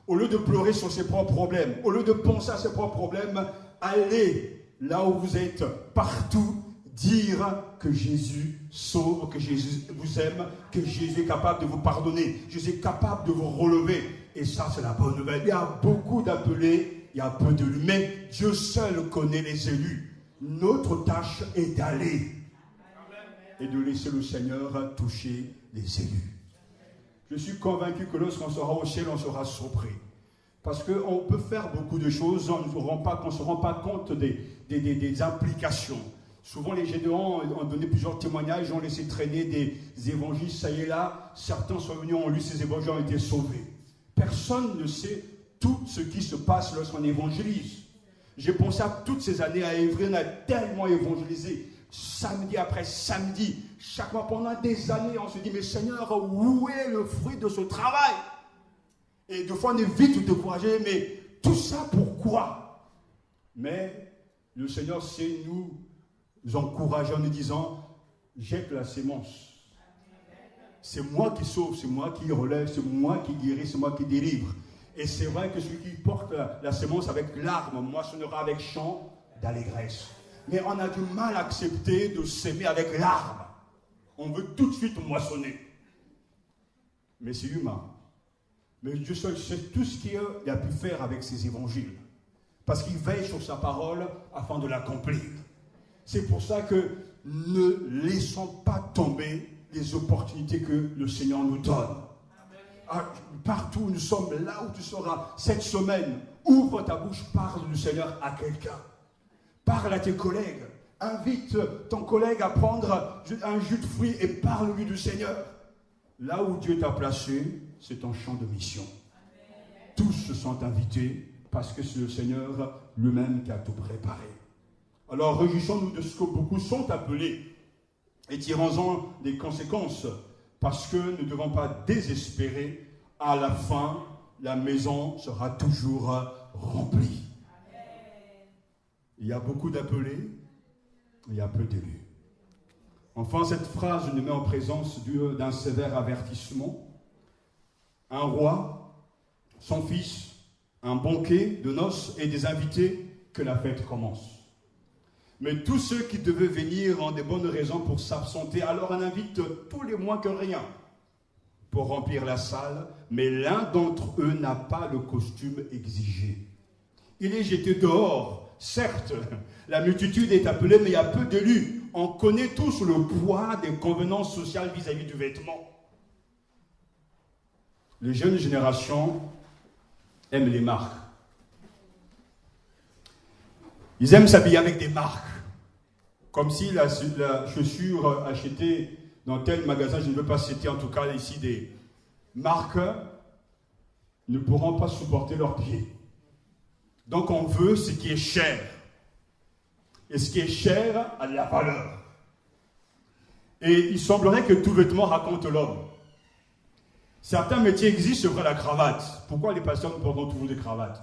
Au lieu de pleurer sur ses propres problèmes, au lieu de penser à ses propres problèmes, allez là où vous êtes, partout, dire que Jésus sauve, que Jésus vous aime, que Jésus est capable de vous pardonner, Jésus est capable de vous relever. Et ça, c'est la bonne nouvelle. Il y a beaucoup d'appelés, il y a peu d'élus, mais Dieu seul connaît les élus. Notre tâche est d'aller et de laisser le Seigneur toucher les élus. Je suis convaincu que lorsqu'on sera au ciel, on sera surpris. Parce qu'on peut faire beaucoup de choses, on ne se rend pas compte des implications. Souvent, les Gédéons ont donné plusieurs témoignages, ont laissé traîner des évangiles, ça y est là. Certains sont venus, ont lu ces évangiles, ont été sauvés. Personne ne sait tout ce qui se passe lorsqu'on évangélise. J'ai pensé à toutes ces années à Évry, on a tellement évangélisé, samedi après samedi, chaque mois pendant des années, on se dit, mais Seigneur, où est le fruit de ce travail? Et des fois, on est vite découragé, mais tout ça, pourquoi? Mais le Seigneur sait nous encourager en nous disant, jette la sémence. C'est moi qui sauve, c'est moi qui relève, c'est moi qui guéris, c'est moi qui délivre. Et c'est vrai que celui qui porte la sémence avec larmes moissonnera avec chant d'allégresse. Mais on a du mal à accepter de s'aimer avec larmes. On veut tout de suite moissonner. Mais c'est humain. Mais Dieu seul sait tout ce qu'il a pu faire avec ses évangiles. Parce qu'il veille sur sa parole afin de l'accomplir. C'est pour ça que ne laissons pas tomber les opportunités que le Seigneur nous donne. Partout où nous sommes, là où tu seras cette semaine, ouvre ta bouche, parle du Seigneur à quelqu'un. Parle à tes collègues. Invite ton collègue à prendre un jus de fruits et parle-lui du Seigneur. Là où Dieu t'a placé, c'est ton champ de mission. Tous se sont invités parce que c'est le Seigneur lui-même qui a tout préparé. Alors réjouissons-nous de ce que beaucoup sont appelés et tirons-en des conséquences. Parce que nous ne devons pas désespérer, à la fin, la maison sera toujours remplie. Amen. Il y a beaucoup d'appelés, il y a peu d'élus. Enfin, cette phrase nous met en présence d'un sévère avertissement. Un roi, son fils, un banquet de noces et des invités, que la fête commence. Mais tous ceux qui devaient venir ont des bonnes raisons pour s'absenter. Alors on invite tous les moins que rien pour remplir la salle. Mais l'un d'entre eux n'a pas le costume exigé. Il est jeté dehors. Certes, la multitude est appelée, mais il y a peu d'élus. On connaît tous le poids des convenances sociales vis-à-vis du vêtement. Les jeunes générations aiment les marques. Ils aiment s'habiller avec des marques. Comme si la chaussure achetée dans tel magasin, je ne veux pas citer en tout cas ici des marques, ne pourront pas supporter leurs pieds. Donc on veut ce qui est cher. Et ce qui est cher a de la valeur. Et il semblerait que tout vêtement raconte l'homme. Certains métiers existent, c'est vrai, la cravate. Pourquoi les pasteurs portent toujours des cravates?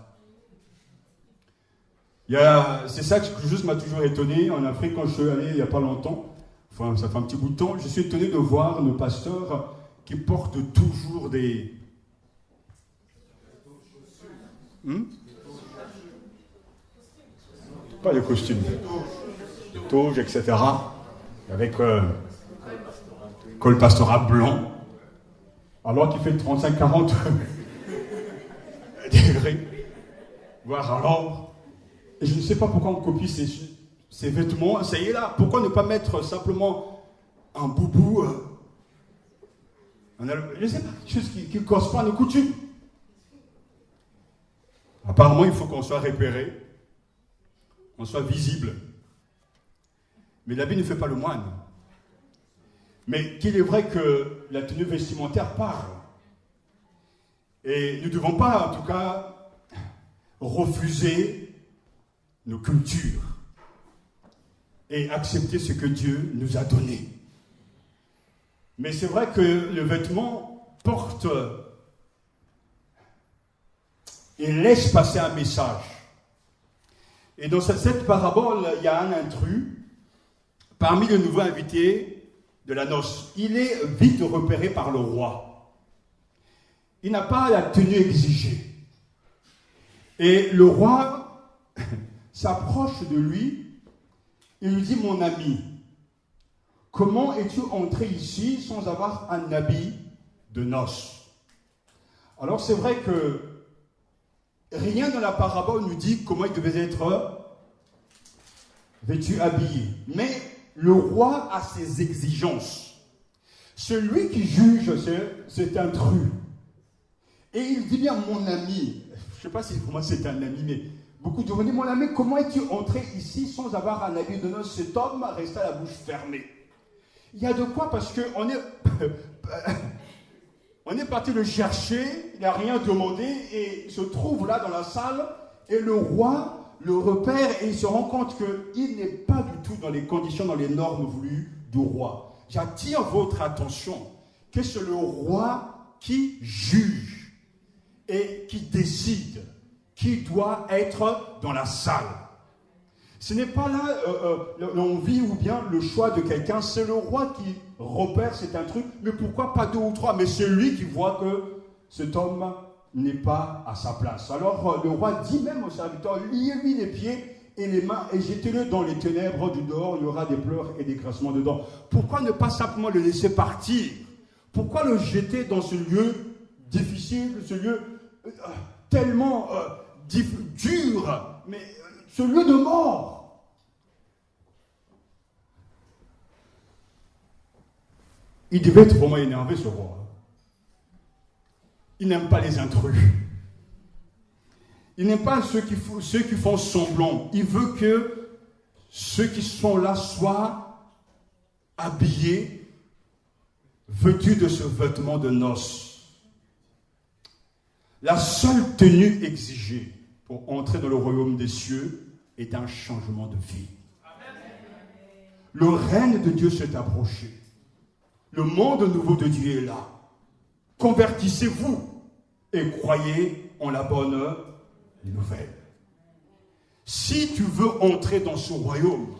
C'est ça que juste m'a toujours étonné. En Afrique, quand je suis allé il n'y a pas longtemps, enfin ça fait un petit bout de temps, je suis étonné de voir nos pasteurs qui portent toujours des... Pas des costumes. Toges, etc. Avec col pastoral blanc. Alors qu'il fait 35-40 degrés. Voire alors... Et je ne sais pas pourquoi on copie ces vêtements. Ça y est là. Pourquoi ne pas mettre simplement un boubou je ne sais pas, quelque chose qui ne correspond à nos coutumes. Apparemment, il faut qu'on soit repéré, qu'on soit visible. Mais l'habit ne fait pas le moine. Mais qu'il est vrai que la tenue vestimentaire parle. Et nous ne devons pas, en tout cas, refuser nos cultures et accepter ce que Dieu nous a donné. Mais c'est vrai que le vêtement porte et laisse passer un message. Et dans cette parabole, il y a un intrus parmi les nouveaux invités de la noce. Il est vite repéré par le roi. Il n'a pas la tenue exigée. Et le roi s'approche de lui et lui dit: mon ami, comment es-tu entré ici sans avoir un habit de noces? Alors c'est vrai que rien dans la parabole nous dit comment il devait être vêtu, habillé. Mais le roi a ses exigences. Celui qui juge, c'est intrus. Et il dit bien: mon ami. Je ne sais pas si pour moi c'est un ami, mais beaucoup de mon ami, comment es-tu entré ici sans avoir un habit de noces? Cet homme resta la bouche fermée. Il y a de quoi, parce qu'on est, on est parti le chercher, il n'a rien demandé, et il se trouve là dans la salle, et le roi le repère, et il se rend compte qu'il n'est pas du tout dans les conditions, dans les normes voulues du roi. J'attire votre attention que c'est le roi qui juge et qui décide qui doit être dans la salle. Ce n'est pas là l'envie ou bien le choix de quelqu'un, c'est le roi qui repère c'est un truc, mais pourquoi pas deux ou trois? Mais c'est lui qui voit que cet homme n'est pas à sa place. Alors le roi dit même au serviteur: liez-lui les pieds et les mains et jetez-le dans les ténèbres du dehors, il y aura des pleurs et des grincements dedans. Pourquoi ne pas simplement le laisser partir? Pourquoi le jeter dans ce lieu difficile, ce lieu tellement dur, mais ce lieu de mort? Il devait être vraiment énervé, ce roi. Il n'aime pas les intrus. Il n'aime pas ceux qui font semblant. Il veut que ceux qui sont là soient habillés, vêtus de ce vêtement de noces. La seule tenue exigée pour entrer dans le royaume des cieux est un changement de vie. Le règne de Dieu s'est approché. Le monde nouveau de Dieu est là. Convertissez-vous et croyez en la bonne nouvelle. Si tu veux entrer dans ce royaume,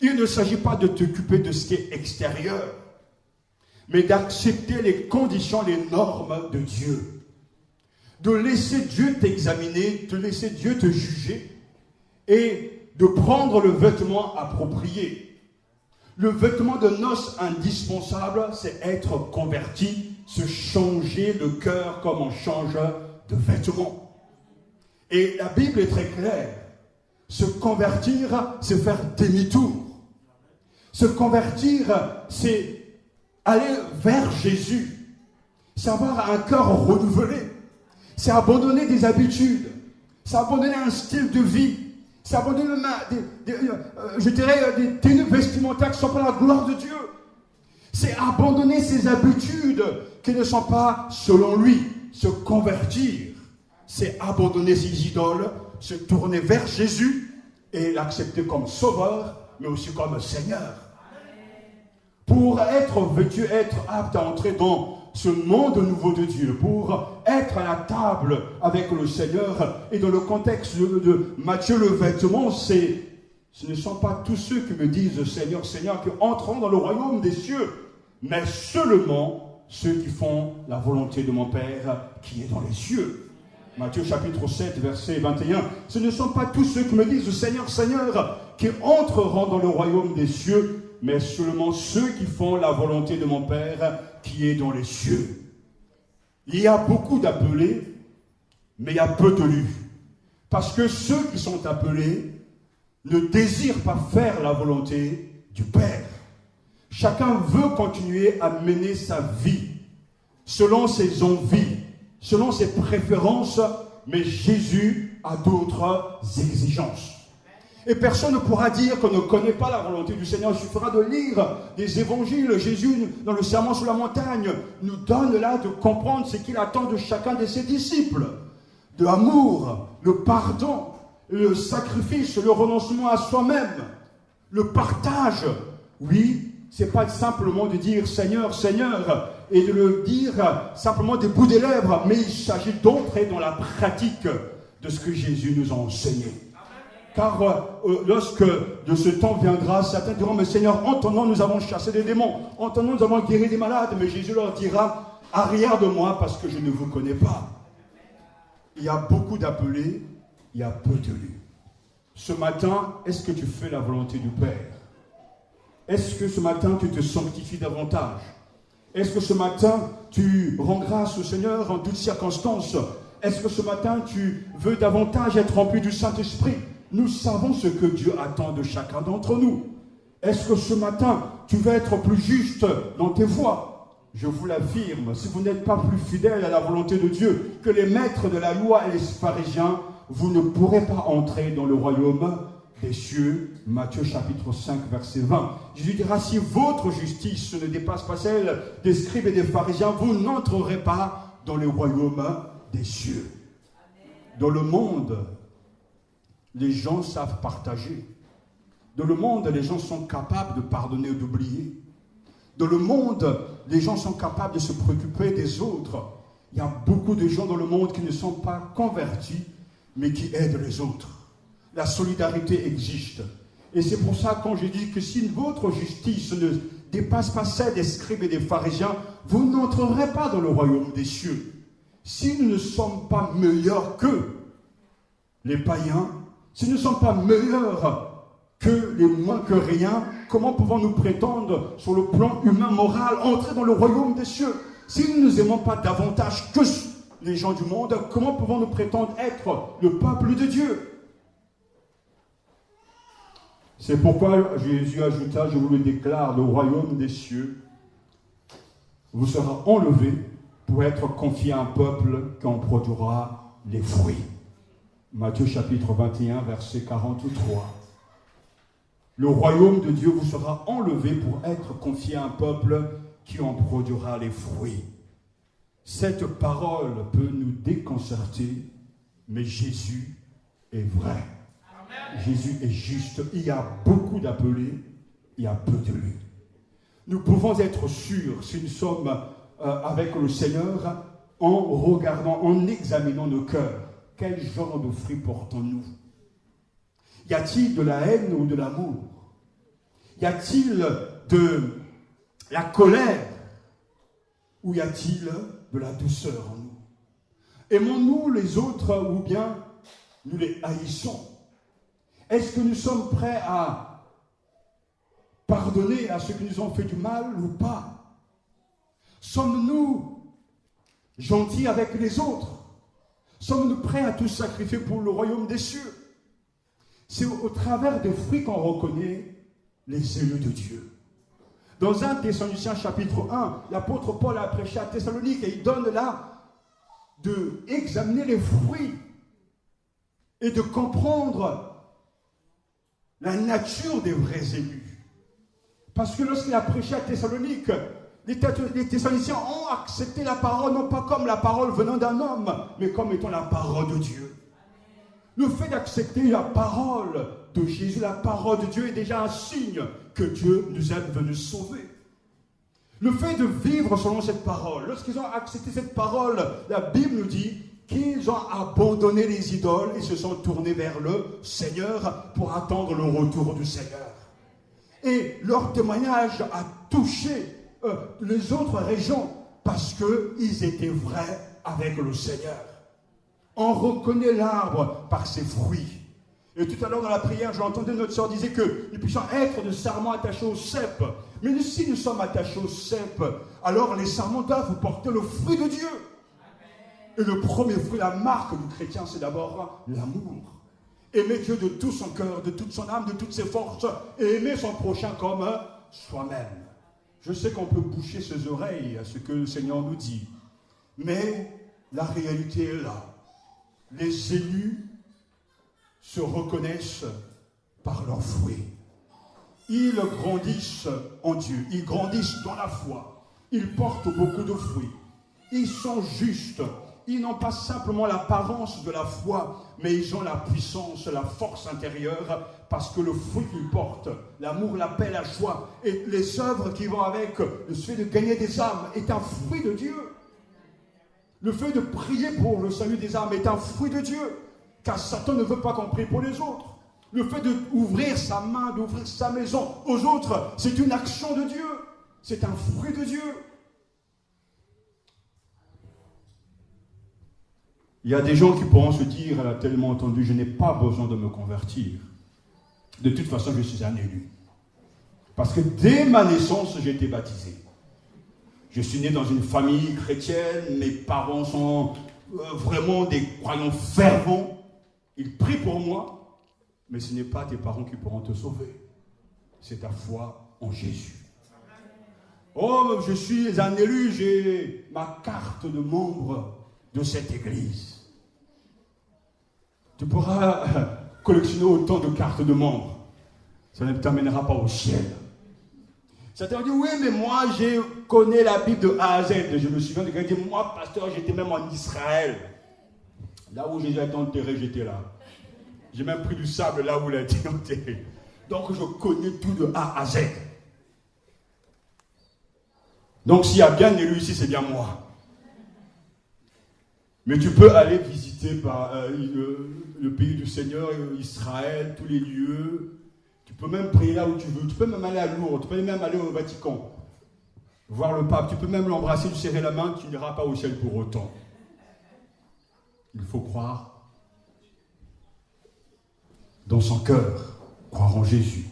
il ne s'agit pas de t'occuper de ce qui est extérieur, mais d'accepter les conditions, les normes de Dieu. De laisser Dieu t'examiner, de laisser Dieu te juger et de prendre le vêtement approprié. Le vêtement de noces indispensable, c'est être converti, se changer le cœur comme on change de vêtements. Et la Bible est très claire. Se convertir, c'est faire demi-tour. Se convertir, c'est aller vers Jésus. C'est avoir un cœur renouvelé. C'est abandonner des habitudes. C'est abandonner un style de vie. C'est abandonner des tenues vestimentaires qui ne sont pas la gloire de Dieu. C'est abandonner ses habitudes qui ne sont pas selon lui. Se convertir, c'est abandonner ses idoles, se tourner vers Jésus et l'accepter comme sauveur, mais aussi comme Seigneur. Pour être vêtu, être apte à entrer dans ce monde nouveau de Dieu, pour être à la table avec le Seigneur, et dans le contexte de Matthieu, le vêtement, ce ne sont pas tous ceux qui me disent Seigneur, Seigneur, qui entreront dans le royaume des cieux, mais seulement ceux qui font la volonté de mon Père qui est dans les cieux. Matthieu chapitre 7, verset 21. Ce ne sont pas tous ceux qui me disent Seigneur, Seigneur, qui entreront dans le royaume des cieux, mais seulement ceux qui font la volonté de mon Père qui est dans les cieux. Il y a beaucoup d'appelés, mais il y a peu d'élus. Parce que ceux qui sont appelés ne désirent pas faire la volonté du Père. Chacun veut continuer à mener sa vie selon ses envies, selon ses préférences, mais Jésus a d'autres exigences. Et personne ne pourra dire qu'on ne connaît pas la volonté du Seigneur. Il suffira de lire des évangiles. Jésus, dans le sermon sur la montagne, nous donne là de comprendre ce qu'il attend de chacun de ses disciples. De l'amour, le pardon, le sacrifice, le renoncement à soi-même, le partage. Oui, c'est pas simplement de dire Seigneur, Seigneur, et de le dire simplement des bouts des lèvres, mais il s'agit d'entrer dans la pratique de ce que Jésus nous a enseigné. Car lorsque de ce temps viendra, certains diront, mais Seigneur, en ton nom nous avons chassé des démons, en ton nom nous avons guéri des malades, mais Jésus leur dira, arrière de moi parce que je ne vous connais pas. Il y a beaucoup d'appelés, il y a peu d'élus. Ce matin, est-ce que tu fais la volonté du Père? Est-ce que ce matin tu te sanctifies davantage? Est-ce que ce matin tu rends grâce au Seigneur en toutes circonstances? Est-ce que ce matin tu veux davantage être rempli du Saint-Esprit? Nous savons ce que Dieu attend de chacun d'entre nous. Est-ce que ce matin, tu veux être plus juste dans tes voies? Je vous l'affirme, si vous n'êtes pas plus fidèle à la volonté de Dieu que les maîtres de la loi et les pharisiens, vous ne pourrez pas entrer dans le royaume des cieux. Matthieu chapitre 5, verset 20. Jésus dira, si votre justice ne dépasse pas celle des scribes et des pharisiens, vous n'entrerez pas dans le royaume des cieux. Dans le monde, les gens savent partager. Dans le monde, les gens sont capables de pardonner ou d'oublier. Dans le monde, les gens sont capables de se préoccuper des autres. Il y a beaucoup de gens dans le monde qui ne sont pas convertis, mais qui aident les autres. La solidarité existe. Et c'est pour ça, quand je dis que si votre justice ne dépasse pas celle des scribes et des pharisiens, vous n'entrerez pas dans le royaume des cieux. Si nous ne sommes pas meilleurs qu'eux, les païens, si nous ne sommes pas meilleurs que les moins que rien, comment pouvons-nous prétendre, sur le plan humain, moral, entrer dans le royaume des cieux? Si nous ne nous aimons pas davantage que les gens du monde, comment pouvons-nous prétendre être le peuple de Dieu? C'est pourquoi Jésus ajouta, je vous le déclare, le royaume des cieux vous sera enlevé pour être confié à un peuple qui en produira les fruits. Matthieu chapitre 21, verset 43. Le royaume de Dieu vous sera enlevé pour être confié à un peuple qui en produira les fruits. Cette parole peut nous déconcerter, mais Jésus est vrai. Amen. Jésus est juste. Il y a beaucoup d'appelés, il y a peu d'élus. Nous pouvons être sûrs, si nous sommes avec le Seigneur, en regardant, en examinant nos cœurs. Quel genre de fruits portons-nous? Y a-t-il de la haine ou de l'amour? Y a-t-il de la colère? Ou y a-t-il de la douceur en nous? Aimons-nous les autres ou bien nous les haïssons? Est-ce que nous sommes prêts à pardonner à ceux qui nous ont fait du mal ou pas? Sommes-nous gentils avec les autres? Sommes-nous prêts à tout sacrifier pour le royaume des cieux? C'est au travers des fruits qu'on reconnaît les élus de Dieu. Dans 1 Thessaloniciens chapitre 1, l'apôtre Paul a prêché à Thessalonique et il donne là de examiner les fruits et de comprendre la nature des vrais élus. Parce que lorsqu'il a prêché à Thessalonique, les Thessaloniciens ont accepté la parole, non pas comme la parole venant d'un homme, mais comme étant la parole de Dieu. Le fait d'accepter la parole de Jésus, la parole de Dieu, est déjà un signe que Dieu nous est venu sauver. Le fait de vivre selon cette parole, lorsqu'ils ont accepté cette parole, la Bible nous dit qu'ils ont abandonné les idoles et se sont tournés vers le Seigneur pour attendre le retour du Seigneur. Et leur témoignage a touché les autres régions parce qu'ils étaient vrais avec le Seigneur. On reconnaît l'arbre par ses fruits. Et tout à l'heure dans la prière, j'ai entendu notre sœur dire que nous puissions être de sarments attachés au cep. Mais si nous sommes attachés au cep, alors les sarments doivent porter le fruit de Dieu. Et le premier fruit, la marque du chrétien, c'est d'abord l'amour. Aimer Dieu de tout son cœur, de toute son âme, de toutes ses forces, et aimer son prochain comme soi-même. Je sais qu'on peut boucher ses oreilles à ce que le Seigneur nous dit, mais la réalité est là. Les élus se reconnaissent par leurs fruits. Ils grandissent en Dieu, ils grandissent dans la foi, ils portent beaucoup de fruits, ils sont justes, ils n'ont pas simplement l'apparence de la foi, mais ils ont la puissance, la force intérieure, parce que le fruit qu'ils portent, l'amour, la paix, la joie, et les œuvres qui vont avec, le fait de gagner des âmes, est un fruit de Dieu. Le fait de prier pour le salut des âmes est un fruit de Dieu, car Satan ne veut pas qu'on prie pour les autres. Le fait d'ouvrir sa main, d'ouvrir sa maison aux autres, c'est une action de Dieu. C'est un fruit de Dieu. Il y a des gens qui pourront se dire, elle a tellement entendu, je n'ai pas besoin de me convertir. De toute façon, je suis un élu. Parce que dès ma naissance, j'ai été baptisé. Je suis né dans une famille chrétienne, mes parents sont vraiment des croyants fervents. Ils prient pour moi, mais ce n'est pas tes parents qui pourront te sauver. C'est ta foi en Jésus. Oh, je suis un élu, j'ai ma carte de membre de cette église. Tu pourras collectionner autant de cartes de membres. Ça ne t'amènera pas au ciel. Certains dit, oui, mais moi, je connais la Bible de A à Z. Je me souviens de quelqu'un qui dit, moi, pasteur, j'étais même en Israël. Là où Jésus a été enterré, j'étais là. J'ai même pris du sable là où il a été enterré. Donc, je connais tout de A à Z. Donc, s'il y a bien élu ici, c'est bien moi. Mais tu peux aller visiter le pays du Seigneur, Israël, tous les lieux. Tu peux même prier là où tu veux. Tu peux même aller à Lourdes. Tu peux même aller au Vatican. Voir le pape. Tu peux même l'embrasser, lui serrer la main. Tu n'iras pas au ciel pour autant. Il faut croire dans son cœur. Croire en Jésus.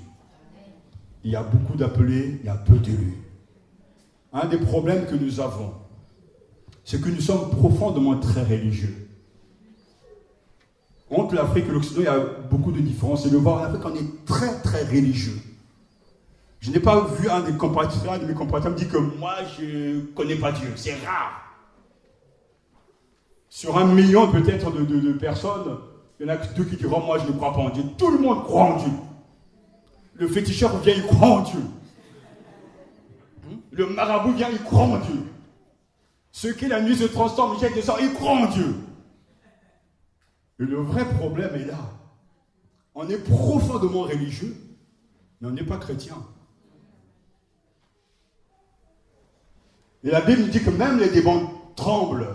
Il y a beaucoup d'appelés, il y a peu d'élus. Un des problèmes que nous avons, c'est que nous sommes profondément très religieux. Entre l'Afrique et l'Occident, il y a beaucoup de différences. Et le voir en Afrique, on est très, très religieux. Je n'ai pas vu un de mes compatriotes me dire que moi, je ne connais pas Dieu. C'est rare. Sur 1 million peut-être de personnes, il y en a que 2 qui diront, moi, je ne crois pas en Dieu. Tout le monde croit en Dieu. Le féticheur vient, il croit en Dieu. Le marabout vient, il croit en Dieu. Ceux qui la nuit se transforment, ils jettent des sorts, ils croient en Dieu. Et le vrai problème est là. On est profondément religieux, mais on n'est pas chrétien. Et la Bible dit que même les démons tremblent,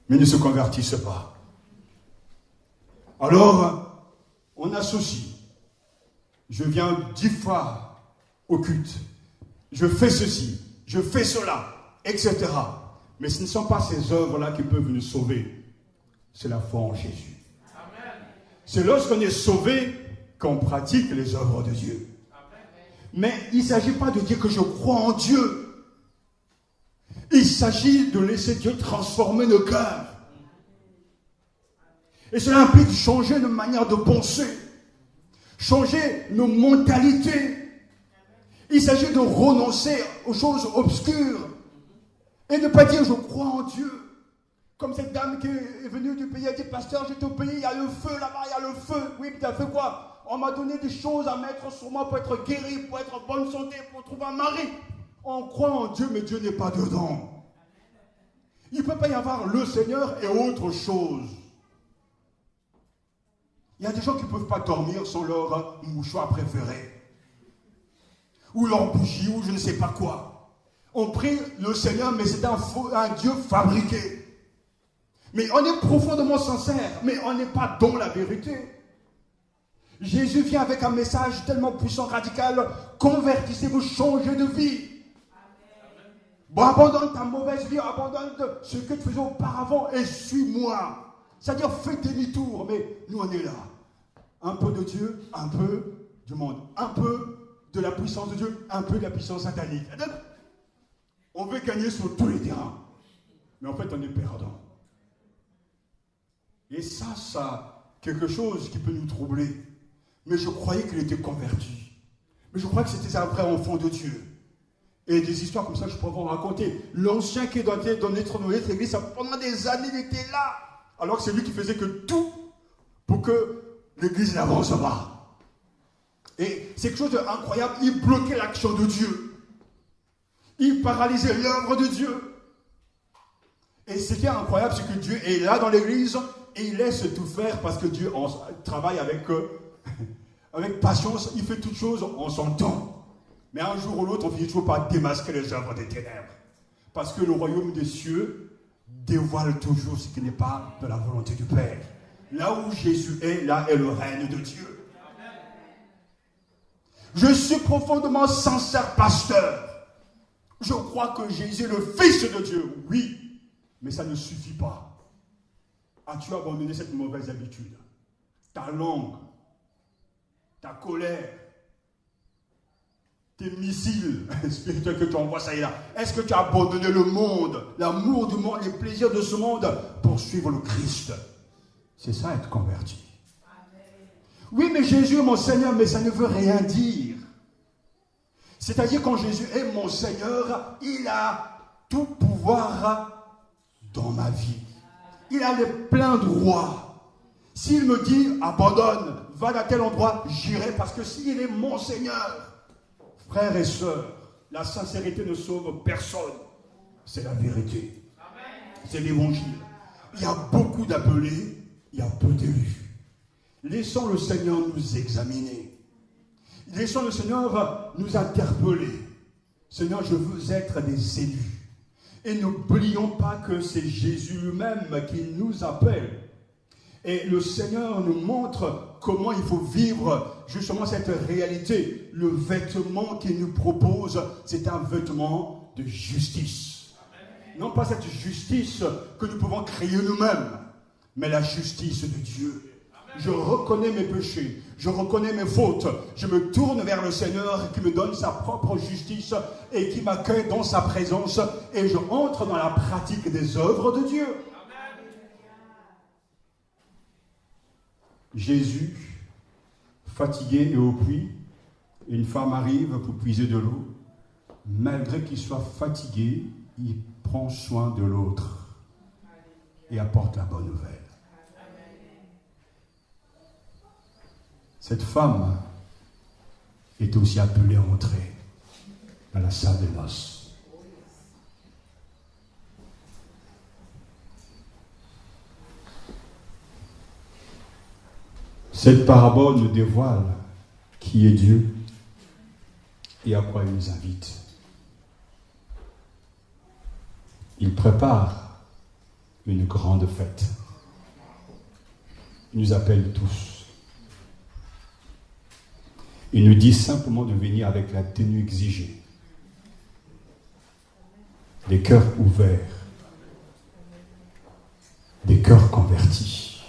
mais ne se convertissent pas. Alors, on associe. Je viens 10 fois au culte. Je fais ceci, je fais cela, etc. Mais ce ne sont pas ces œuvres-là qui peuvent nous sauver. C'est la foi en Jésus. Amen. C'est lorsqu'on est sauvé qu'on pratique les œuvres de Dieu. Mais il ne s'agit pas de dire que je crois en Dieu. Il s'agit de laisser Dieu transformer nos cœurs. Et cela implique changer nos manières de penser, changer nos mentalités. Il s'agit de renoncer aux choses obscures et ne pas dire je crois en Dieu. Comme cette dame qui est venue du pays, elle dit pasteur, j'étais au pays, il y a le feu là-bas, il y a le feu. Oui, mais tu as fait quoi? On m'a donné des choses à mettre sur moi pour être guéri, pour être en bonne santé, pour trouver un mari. On croit en Dieu, mais Dieu n'est pas dedans. Il ne peut pas y avoir le Seigneur et autre chose. Il y a des gens qui ne peuvent pas dormir sans leur mouchoir préféré. Ou leur bougie, ou je ne sais pas quoi. On prie le Seigneur, mais c'est un Dieu fabriqué. Mais on est profondément sincère, mais on n'est pas dans la vérité. Jésus vient avec un message tellement puissant, radical. Convertissez-vous, changez de vie. Bon, abandonne ta mauvaise vie, abandonne ce que tu faisais auparavant et suis-moi. C'est-à-dire, fais demi-tour, mais nous on est là. Un peu de Dieu, un peu du monde. Un peu de la puissance de Dieu, un peu de la puissance satanique. On veut gagner sur tous les terrains. Mais en fait, on est perdant. Et ça, quelque chose qui peut nous troubler. Mais je croyais qu'il était converti. Mais je croyais que c'était un vrai enfant de Dieu. Et des histoires comme ça, je pourrais vous raconter. L'ancien qui est dans notre église, pendant des années, il était là. Alors que c'est lui qui faisait que tout pour que l'église n'avance pas. Et c'est quelque chose d'incroyable. Il bloquait l'action de Dieu. Il paralysait l'œuvre de Dieu. Et ce qui est incroyable, c'est que Dieu est là dans l'église et il laisse tout faire parce que Dieu travaille avec patience. Il fait toutes choses en son temps. Mais un jour ou l'autre, on finit toujours par démasquer les œuvres des ténèbres. Parce que le royaume des cieux dévoile toujours ce qui n'est pas de la volonté du Père. Là où Jésus est, là est le règne de Dieu. Je suis profondément sincère pasteur. Je crois que Jésus est le Fils de Dieu. Oui, mais ça ne suffit pas. As-tu abandonné cette mauvaise habitude? Ta langue, ta colère, tes missiles spirituels que tu envoies ça et là. Est-ce que tu as abandonné le monde, l'amour du monde, les plaisirs de ce monde pour suivre le Christ? C'est ça être converti. Oui, mais Jésus est mon Seigneur, mais ça ne veut rien dire. C'est-à-dire quand Jésus est mon Seigneur, il a tout pouvoir dans ma vie. Il a les pleins droits. S'il me dit abandonne, va dans tel endroit, j'irai parce que s'il est mon Seigneur. Frères et sœurs, la sincérité ne sauve personne. C'est la vérité. C'est l'évangile. Il y a beaucoup d'appelés, il y a peu d'élus. Laissons le Seigneur nous examiner. Laissons le Seigneur nous interpeller. Seigneur, je veux être des élus. Et n'oublions pas que c'est Jésus lui-même qui nous appelle. Et le Seigneur nous montre comment il faut vivre justement cette réalité. Le vêtement qu'il nous propose, c'est un vêtement de justice. Non pas cette justice que nous pouvons créer nous-mêmes, mais la justice de Dieu. Je reconnais mes péchés, je reconnais mes fautes, je me tourne vers le Seigneur qui me donne sa propre justice et qui m'accueille dans sa présence et je entre dans la pratique des œuvres de Dieu. Jésus, fatigué et au puits, une femme arrive pour puiser de l'eau. Malgré qu'il soit fatigué, il prend soin de l'autre et apporte la bonne nouvelle. Cette femme est aussi appelée à entrer dans la salle des noces. Cette parabole nous dévoile qui est Dieu et à quoi il nous invite. Il prépare une grande fête. Il nous appelle tous. Il nous dit simplement de venir avec la tenue exigée. Des cœurs ouverts. Des cœurs convertis.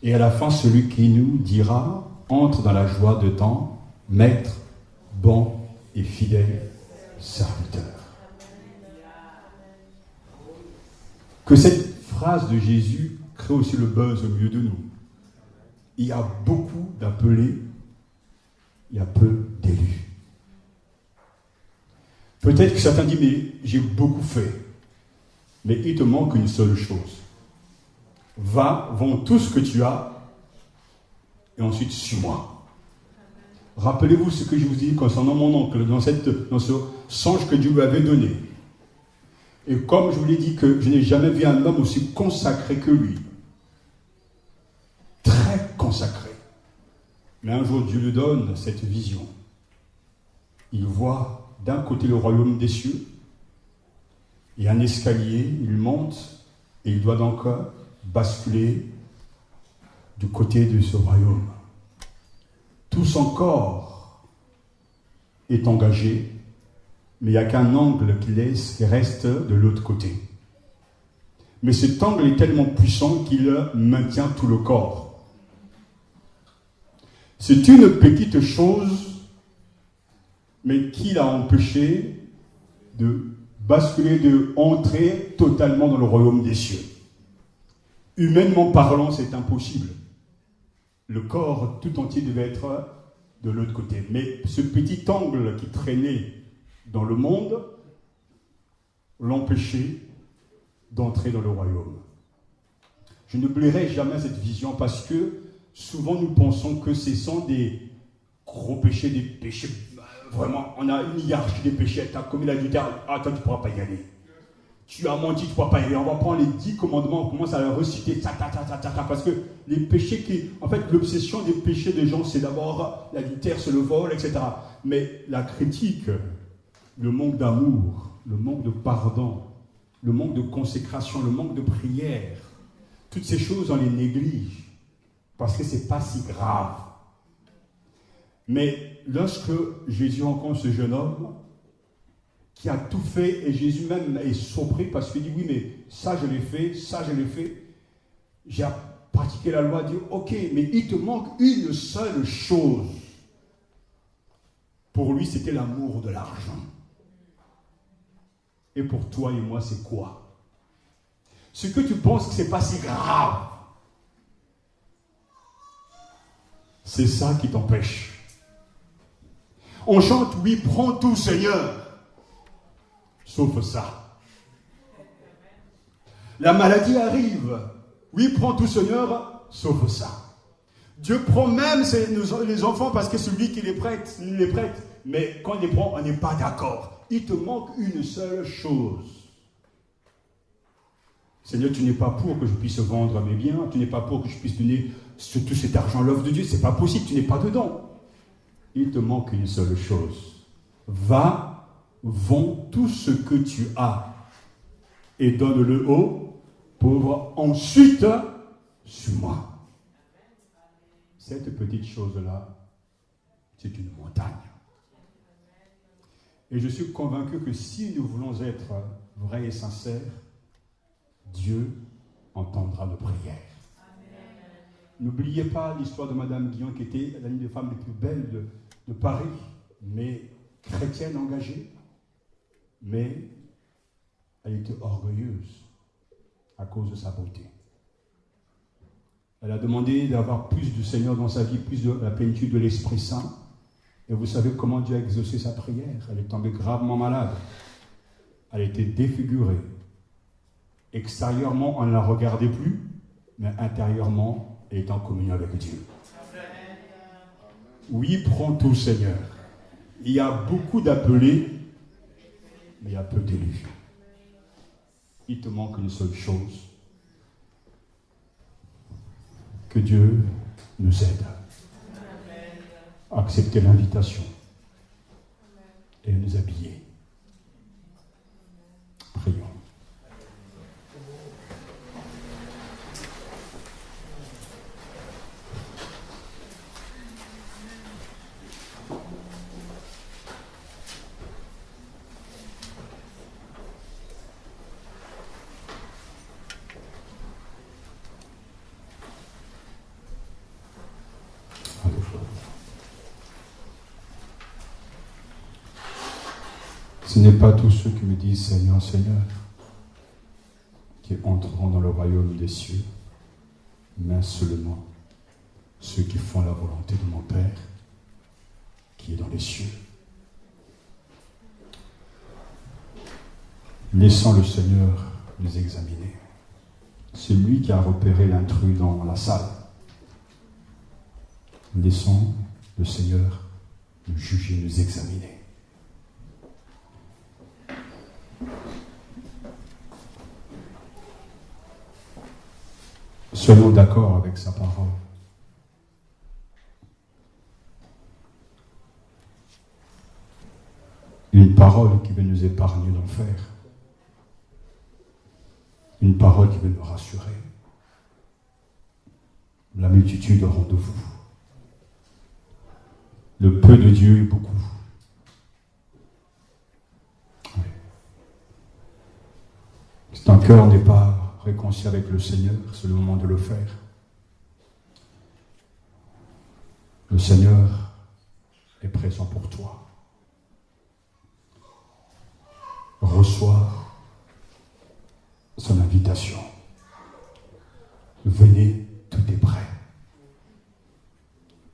Et à la fin, celui qui nous dira, entre dans la joie de temps, maître, bon et fidèle serviteur. Que cette phrase de Jésus crée aussi le buzz au milieu de nous. Il y a beaucoup d'appelés, il y a peu d'élus. Peut-être que certains disent, mais j'ai beaucoup fait. Mais il te manque une seule chose. Va, vends tout ce que tu as, et ensuite suis-moi. Rappelez-vous ce que je vous dis concernant mon oncle, dans ce songe que Dieu lui avait donné. Et comme je vous l'ai dit que je n'ai jamais vu un homme aussi consacré que lui. Très consacré. Mais un jour, Dieu lui donne cette vision. Il voit d'un côté le royaume des cieux, il y a un escalier, il monte, et il doit donc basculer du côté de ce royaume. Tout son corps est engagé, mais il n'y a qu'un angle qui reste de l'autre côté. Mais cet angle est tellement puissant qu'il maintient tout le corps. C'est une petite chose, mais qui l'a empêché de basculer, de entrer totalement dans le royaume des cieux. Humainement parlant, c'est impossible. Le corps tout entier devait être de l'autre côté. Mais ce petit angle qui traînait dans le monde l'empêchait d'entrer dans le royaume. Je n'oublierai jamais cette vision parce que souvent nous pensons que ce sont des gros péchés, des péchés. Vraiment, on a une hiérarchie des péchés. Tu as commis l'adultère, toi tu ne pourras pas y aller. Tu as menti, tu ne pourras pas y aller. On va prendre les 10 commandements, on commence à les reciter, parce que les péchés en fait, l'obsession des péchés des gens, c'est d'abord l'adultère, c'est le vol, etc. Mais la critique, le manque d'amour, le manque de pardon, le manque de consécration, le manque de prière, toutes ces choses, on les néglige, parce que ce n'est pas si grave. Mais lorsque Jésus rencontre ce jeune homme, qui a tout fait, et Jésus même est surpris parce qu'il dit, oui, mais ça je l'ai fait, ça je l'ai fait. J'ai pratiqué la loi, dit, ok, mais il te manque une seule chose. Pour lui, c'était l'amour de l'argent. Et pour toi et moi, c'est quoi? Ce que tu penses que c'est pas si grave, c'est ça qui t'empêche. On chante, oui, prends tout, Seigneur. Sauf ça. La maladie arrive. Oui, prends tout, Seigneur, sauf ça. Dieu prend même les enfants parce que celui qui les prête, il les prête. Mais quand il les prend, on n'est pas d'accord. Il te manque une seule chose. Seigneur, tu n'es pas pour que je puisse vendre mes biens. Tu n'es pas pour que je puisse donner tout cet argent à l'œuvre de Dieu. Ce n'est pas possible, tu n'es pas dedans. Il te manque une seule chose. Va, vends tout ce que tu as et donne-le aux pauvres. Ensuite, suis-moi. Cette petite chose-là, c'est une montagne. Et je suis convaincu que si nous voulons être vrais et sincères, Dieu entendra nos prières. N'oubliez pas l'histoire de Madame Guillon, qui était l'une des femmes les plus belles de Paris, mais chrétienne engagée. Mais elle était orgueilleuse à cause de sa beauté. Elle a demandé d'avoir plus du Seigneur dans sa vie, plus de la plénitude de l'Esprit Saint. Et vous savez comment Dieu a exaucé sa prière. Elle est tombée gravement malade. Elle était défigurée. Extérieurement, on ne la regardait plus, mais intérieurement, elle est en communion avec Dieu. Oui, prends tout, Seigneur. Il y a beaucoup d'appelés, mais il y a peu d'élus. Il te manque une seule chose. Que Dieu nous aide à accepter l'invitation et à nous habiller. Prions. Ce n'est pas tous ceux qui me disent Seigneur, Seigneur, qui entreront dans le royaume des cieux, mais seulement ceux qui font la volonté de mon Père qui est dans les cieux. Laissons le Seigneur nous examiner. C'est lui qui a repéré l'intrus dans la salle. Laissons le Seigneur nous juger, nous examiner. Soyons d'accord avec sa parole. Une parole qui veut nous épargner l'enfer. Une parole qui veut nous rassurer. La multitude auront de vous. Le peu de Dieu est beaucoup. Oui. Si ton cœur n'est pas réconcilié avec le Seigneur, c'est le moment de le faire. Le Seigneur est présent pour toi. Reçois son invitation. Venez, tout est prêt.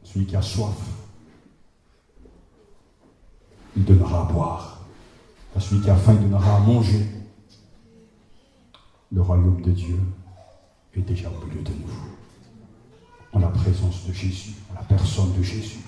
Celui qui a soif, il donnera à boire. À celui qui a faim, il donnera à manger. Le royaume de Dieu est déjà au milieu de nous. En la présence de Jésus, en la personne de Jésus.